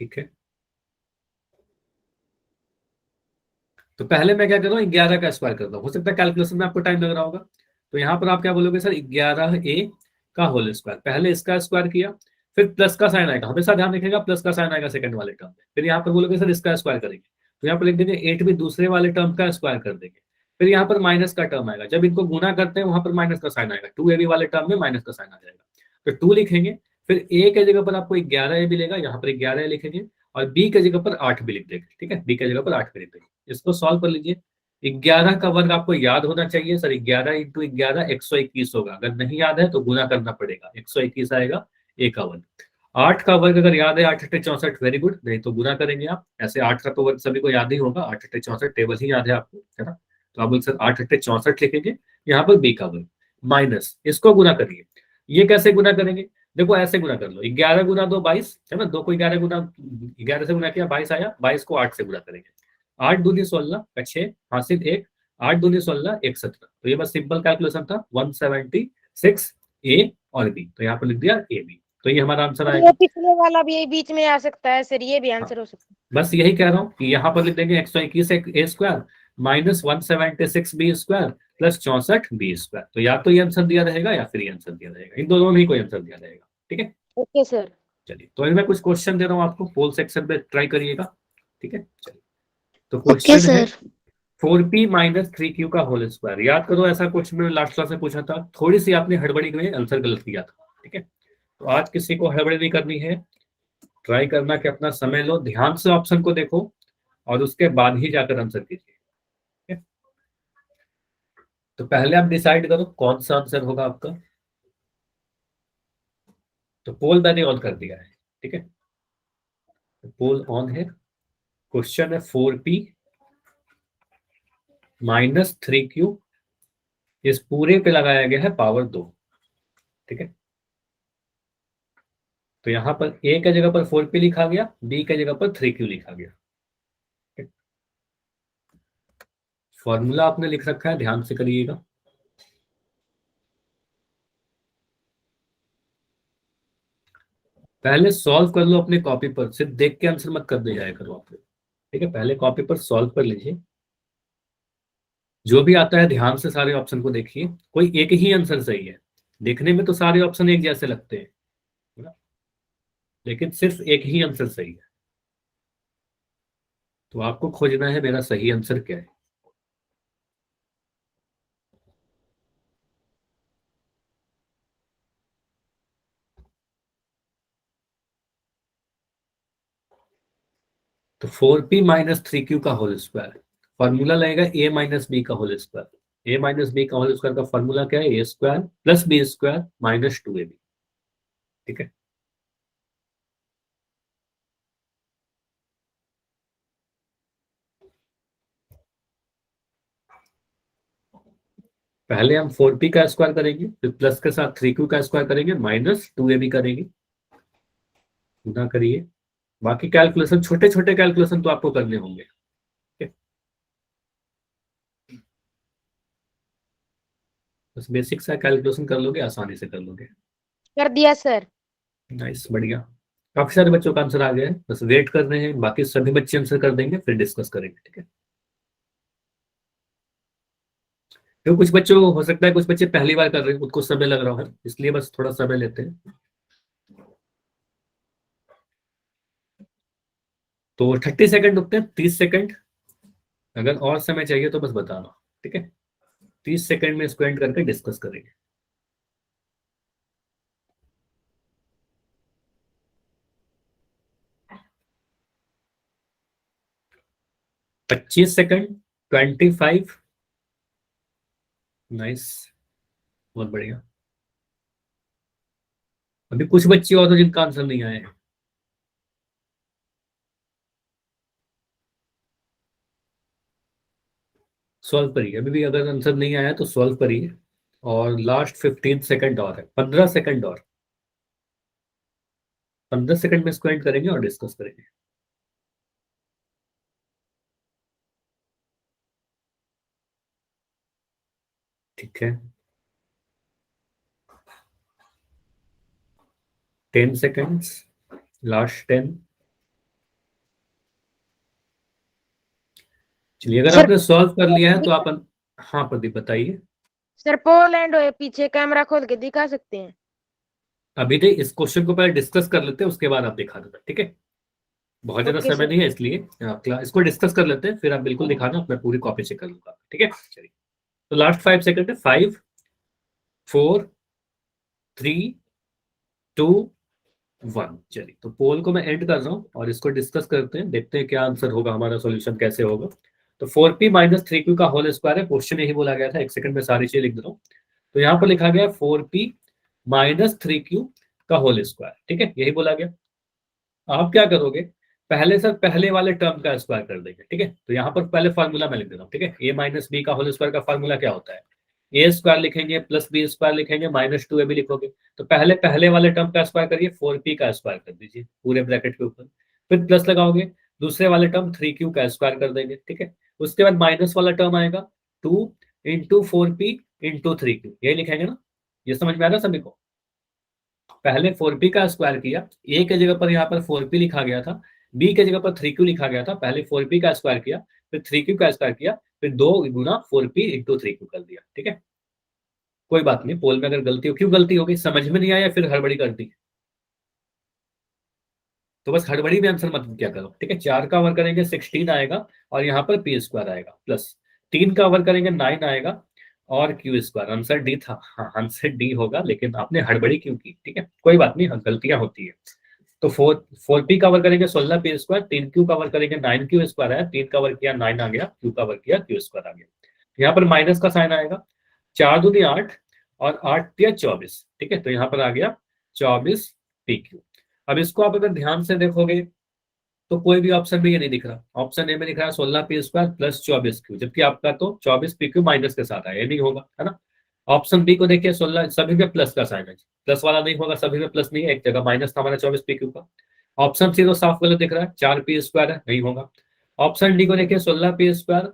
ठीक है, तो पहले मैं क्या कर रहा हूँ, 11 का स्क्वायर कर रहा हूँ, हो सकता है कैलकुलेशन में आपको टाइम लग रहा होगा। तो यहाँ पर आप क्या बोलोगे सर, 11a का होल स्क्वायर, पहले इसका स्क्वायर किया, फिर प्लस का साइन आएगा, हमेशा ध्यान रखिएगा प्लस का साइन आएगा सेकंड वाले टर्म में, फिर यहाँ पर बोलोगे सर इसका स्क्वायर करेंगे, तो यहाँ पर लिख देंगे 8 भी दूसरे वाले टर्म का स्क्वायर कर देंगे, फिर यहाँ पर माइनस का टर्म आएगा, जब इनको गुना करते हैं वहां पर माइनस का साइन आएगा, 2ab वाले टर्म में माइनस का साइन आ जाएगा, तो 2 लिखेंगे, फिर a के जगह पर आपको 11a मिलेगा, यहाँ पर 11a लिखेंगे, और b के जगह पर 8 भी लिख देंगे। ठीक है, b के जगह पर 8 भी लिख देंगे। इसको सॉल्व कर लीजिए, 11 का वर्ग आपको याद होना चाहिए सर, 11 इंटू 11 121 होगा, अगर नहीं याद है तो गुना करना पड़ेगा, 121 आएगा a का वर्ग। 8 का वर्ग अगर याद है 8 8 64, वेरी गुड, नहीं तो गुना करेंगे आप, ऐसे 8 का तो वर्ग सभी को याद ही होगा, 8 8 64 टेबल ही याद है आपको, है ना। तो आप बोल सर 8 8 64 लिखेंगे, यहाँ पर b का वर्ग माइनस, इसको गुना करिए। ये कैसे गुना करेंगे, देखो ऐसे गुना कर लो, 11 गुना 2 22 है ना, 2 को 11 गुना 11 से गुना किया 22 आया, 22 को 8 से गुना करेंगे, 8 दूनी 16 का 6 हासिल 1, 8 दूनी 16 1 17, तो ये बस सिंपल कैलकुलेशन था, 176 a और b, तो यहाँ पर लिख दिया a b, तो ये हमारा आंसर आएगा। पिछले वाला भी यही बीच में आ सकता है सर, ये भी आंसर हो सकता है। बस यही कह रहा हूँ कि यहाँ पर लिख देंगे 121 a square minus 176 b square plus 64 b square, तो या तो ये आंसर दिया रहेगा या फिर ये आंसर दिया रहेगा, इन दोनों में ही कोई आंसर दिया रहेगा। ठीक है, ओके सर। चलिए तो मैं कुछ क्वेश्चन दे रहा हूँ आपको, पोल सेक्शन में ट्राई करिएगा। ठीक है, चलिए तो ओके क्वेश्चन है सर। 4p माइनस 3q का होल स्क्वायर। याद करो ऐसा क्वेश्चन मैंने लास्ट क्लास में पूछा था, थोड़ी सी आपने हड़बड़ी में आंसर गलत किया था। ठीक है, तो आज किसी को हड़बड़ी नहीं करनी है, ट्राई करना कि अपना समय लो, ध्यान से ऑप्शन को देखो और उसके बाद ही जाकर आंसर कीजिए। ठीक है, तो पहले आप डिसाइड करो कौन सा आंसर होगा आपका। तो पोल मैंने ऑन कर दिया है। ठीक है, पोल ऑन है, क्वेश्चन है 4p माइनस 3q, इस पूरे पे लगाया गया है पावर 2। ठीक है, तो यहां पर a के जगह पर 4p लिखा गया, b के जगह पर 3q लिखा गया। फॉर्मूला आपने लिख रखा है, ध्यान से करिएगा। पहले सॉल्व कर लो अपने कॉपी पर, सिर्फ देख के आंसर मत कर दे जाया करो आप, ठीक है। पहले कॉपी पर सॉल्व कर लीजिए, जो भी आता है ध्यान से सारे ऑप्शन को देखिए, कोई एक ही आंसर सही है। देखने में तो सारे ऑप्शन एक जैसे लगते हैं, है ना? लेकिन सिर्फ एक ही आंसर सही है। तो आपको खोजना है मेरा सही आंसर क्या है। तो 4p माइनस 3q का होल स्क्वायर, फॉर्मूला लगेगा a माइनस बी का whole square. a minus B का होल स्क्वायर का फॉर्मूला क्या है, a square plus B square minus 2ab, ठीक है। पहले हम 4p का स्क्वायर करेंगे, फिर प्लस के साथ 3q का स्क्वायर करेंगे, माइनस 2ab करेंगे, गुना करिए। बाकी कैलकुलेशन, छोटे छोटे कैलकुलेशन तो आपको करने होंगे, ठीक है? बस बेसिक सा कैलकुलेशन कर लोगे, आसानी से कर लोगे। कर दिया सर। नाइस, बढ़िया। काफी सारे बच्चों का आंसर आ गया है, बस वेट कर रहे हैं, बाकी सभी बच्चे आंसर कर देंगे, फिर डिस्कस करेंगे, ठीक है। तो कुछ बच्चों, हो सकता है कुछ बच्चे पहली बार कर रहे हैं, उनको समय लग रहा है, इसलिए बस थोड़ा समय लेते हैं। तो 30 सेकंड रुकते हैं, 30 सेकंड। अगर और समय चाहिए तो बस बताना, ठीक है। 30 सेकंड में इसको एंड करके डिस्कस करेंगे। 25 सेकंड, 25। नाइस, बहुत बढ़िया। अभी कुछ बच्चे और तो जिनका आंसर नहीं आए हैं। सॉल्व करिए, अभी भी अगर आंसर नहीं आया तो सॉल्व करिए। और लास्ट 15 सेकंड और है, 15 सेकंड और, 15 सेकंड में इसको एंड करेंगे और डिस्कस करेंगे। ठीक है, 10 सेकंड्स, लास्ट 10। चलिए, अगर सर आपने सॉल्व कर लिया है तो आप हाँ प्रदीप बताइए। सर पोलैंड पीछे कैमरा खोल के दिखा सकते हैं। अभी नहीं, इस क्वेश्चन को पहले डिस्कस कर लेते हैं, उसके बाद आप दिखा देना, ठीक है। बहुत ज्यादा ओके समय सर। नहीं है, इसलिए इसको डिस्कस कर लेते हैं, फिर आप बिल्कुल दिखाना, मैं पूरी कॉपी चेक कर लूंगा, ठीक है। चलिए, तो लास्ट 5 सेकंड है, 5 4 3 2 1। चलिए, तो पोल को मैं एंड कर रहा हूँ और इसको डिस्कस करते हैं, देखते हैं क्या आंसर होगा, हमारा सॉल्यूशन कैसे होगा। तो 4p माइनस 3q का होल स्क्वायर है, क्वेश्चन यही बोला गया था। एक सेकंड में सारी चीज लिख दे रहा हूँ। तो यहाँ पर लिखा गया 4p माइनस 3q का होल स्क्वायर, ठीक है, यही बोला गया। आप क्या करोगे, पहले सर पहले वाले टर्म का स्क्वायर कर देंगे, ठीक है। तो यहाँ पर पहले फॉर्मूला मैं लिख देता हूँ, ठीक है। a माइनस बी का होल स्क्वायर का फॉर्मूला क्या होता है, ए स्क्वायर लिखेंगे प्लस बी स्क्वायर लिखेंगे माइनस 2ab लिखोगे। तो पहले पहले वाले टर्म का स्क्वायर करिए, 4p का स्क्वायर कर दीजिए पूरे ब्रैकेट के ऊपर, फिर प्लस लगाओगे, दूसरे वाले टर्म 3q का स्क्वायर कर देंगे, ठीक है। उसके बाद माइनस वाला टर्म आएगा 2 इंटू 4p इंटू 3q, यही लिखेंगे ना। ये समझ में आ रहा है सभी को। पहले 4p का स्क्वायर किया, a के जगह पर यहाँ पर 4p लिखा गया था, b के जगह पर 3q लिखा गया था। पहले 4p का स्क्वायर किया, फिर 3q का स्क्वायर किया, फिर 2 गुना 4p इंटू 3q कर दिया, ठीक है। कोई बात नहीं, पोल में अगर गलती हो, क्यों गलती होगी, समझ में नहीं आया, फिर हड़बड़ी कर दी, तो बस हड़बड़ी में आंसर मत क्या करो, ठीक है। 4 का ओवर करेंगे 16 आएगा, और यहाँ पर p स्क्वायर आएगा, प्लस 3 का ओवर करेंगे 9 आएगा, और क्यू स्क्वायर। आंसर डी था, हाँ आंसर डी होगा, लेकिन आपने हड़बड़ी क्यों की, ठीक है। कोई बात नहीं, गलतियां होती है। तो 4p कवर करेंगे 16p स्क्वायर, 3q कवर करेंगे 9q स्क्वायर है, 3 कवर किया 9 आ गया, q कवर किया q स्क्वायर आ गया। यहाँ पर माइनस का साइन आएगा, 4 दूनी 8 और 8 दिया 24, ठीक है। तो यहाँ पर आ गया 24pq। अब इसको आप अगर ध्यान से देखोगे तो कोई भी ऑप्शन में ये नहीं दिख रहा। ऑप्शन ए में दिख रहा है 16p स्क्वायर प्लस 24q, जबकि आपका तो 24pq माइनस के साथ आया, ये नहीं होगा, है ना। ऑप्शन बी को देखिए, 16 सभी में प्लस का साइन है, प्लस वाला नहीं होगा, सभी में प्लस नहीं है, एक जगह माइनस था हमारा 24pq का। ऑप्शन सी तो साफ गलत दिख रहा है, 4p स्क्वायर है, नहीं होगा। ऑप्शन डी को देखिए, 16p square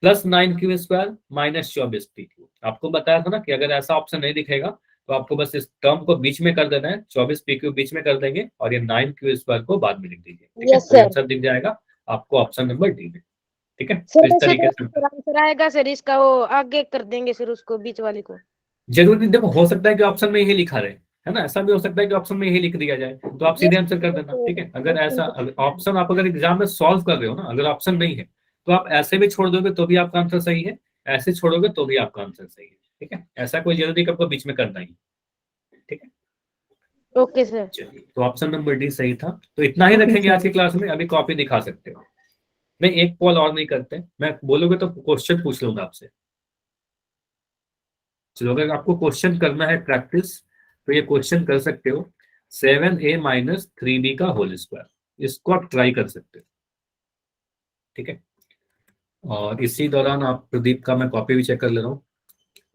plus 9q square minus 24pq। आपको बताया था ना कि अगर ऐसा ऑप्शन नहीं दिखेगा तो आपको बस इस टर्म को बीच में कर देना है, 24 पी क्यूब बीच में कर देंगे और ये 9 क्यू स्क्वायर को बाद में लिख दीजिए, ठीक है। Yes, तो sir. आंसर दिख जाएगा आपको ऑप्शन नंबर डी में, ठीक है। सर तो इस तरीके से आंसर आएगा सर इसका, वो आगे कर देंगे सर उसको बीच वाले को। जरूरी नहीं, देखो हो सकता है कि ऑप्शन में यही लिखा रहे, है ना, ऐसा भी हो सकता है कि ऑप्शन में यही लिख दिया जाए, तो आप सीधे आंसर कर देना, ठीक है। अगर ऐसा ऑप्शन आप अगर एग्जाम में सॉल्व कर रहे हो ना, अगर ऑप्शन नहीं है तो आप ऐसे भी छोड़ दोगे तो भी आपका आंसर सही है, ऐसे छोड़ोगे तो भी आपका आंसर सही है, ठीक है। ऐसा कोई जरूरी कि आपको बीच में करना ही, ठीक है। Okay sir. चलिए, तो ऑप्शन नंबर डी सही था। तो इतना ही रखेंगे आज की क्लास में, अभी कॉपी दिखा सकते हो। मैं एक कॉल और नहीं करते, मैं बोलोगे तो क्वेश्चन पूछ लूंगा आपसे। चलो, अगर आपको क्वेश्चन करना है प्रैक्टिस तो ये क्वेश्चन कर सकते हो, 7a माइनस 3b का होल स्क्वायर, इसको आप ट्राई कर सकते हो, ठीक है। और इसी दौरान आप प्रदीप का मैं कॉपी भी चेक कर ले रहा हूँ,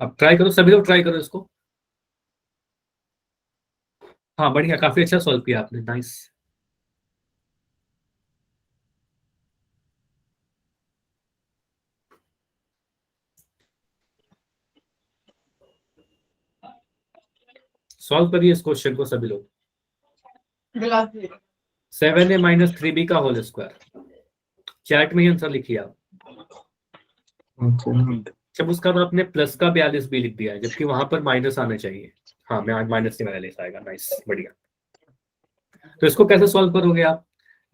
आप ट्राई करो, सभी लोग ट्राई करो इसको। हाँ बढ़िया, काफी अच्छा सॉल्व किया आपने, नाइस। सॉल्व करिए इस क्वेश्चन को सभी लोग। 7a माइनस 3b का होल स्क्वायर, चैट में ही आंसर लिखिए आप। जब उसका बाद आपने प्लस का 42 भी लिख दिया है, जबकि वहां पर माइनस आना चाहिए। हाँ, मैं आज माइनस के वाले आएगा, नाइस, बढ़िया। तो इसको कैसे सॉल्व करोगे आप?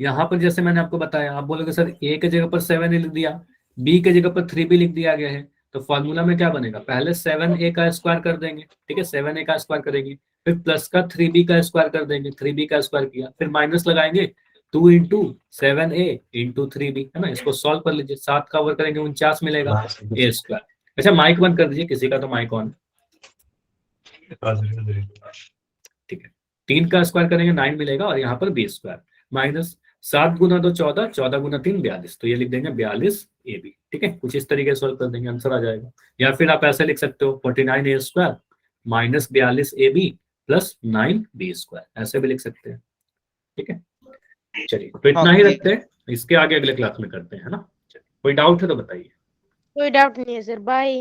यहाँ पर जैसे मैंने आपको बताया, आप बोलोगे सर ए के जगह पर 7a लिख दिया, बी के जगह पर 3b लिख दिया गया है, तो फॉर्मूला में क्या बनेगा, पहले 7a का स्क्वायर कर देंगे, ठीक है, 7a का स्क्वायर करेंगे, फिर प्लस का 3b का स्क्वायर कर देंगे, 3b का स्क्वायर किया, फिर माइनस लगाएंगे 2 इंटू 7a इंटू 3b, है ना। इसको सॉल्व कर लीजिए, 7 का वर्ग करेंगे 49 मिलेगा a स्क्वायर। अच्छा, माइक बंद कर दीजिए, किसी का तो माइक ऑन, ठीक है। 3 का स्क्वायर करेंगे 9 मिलेगा और यहाँ पर b स्क्वायर माइनस 7 गुना 2 14, 14 गुना 3 42, तो ये लिख देंगे 42 ab, ठीक है। कुछ इस तरीके से सॉल्व कर देंगे, आंसर आ जाएगा। या फिर आप ऐसे लिख सकते हो 49a square minus 42 ab plus 9 b square, ऐसे भी लिख सकते हैं, ठीक है। चलिए, तो इतना ही रखते हैं, इसके आगे अगले क्लास में करते हैं, है ना। कोई डाउट है तो बताइए। कोई डाउट नहीं है सर, बाय।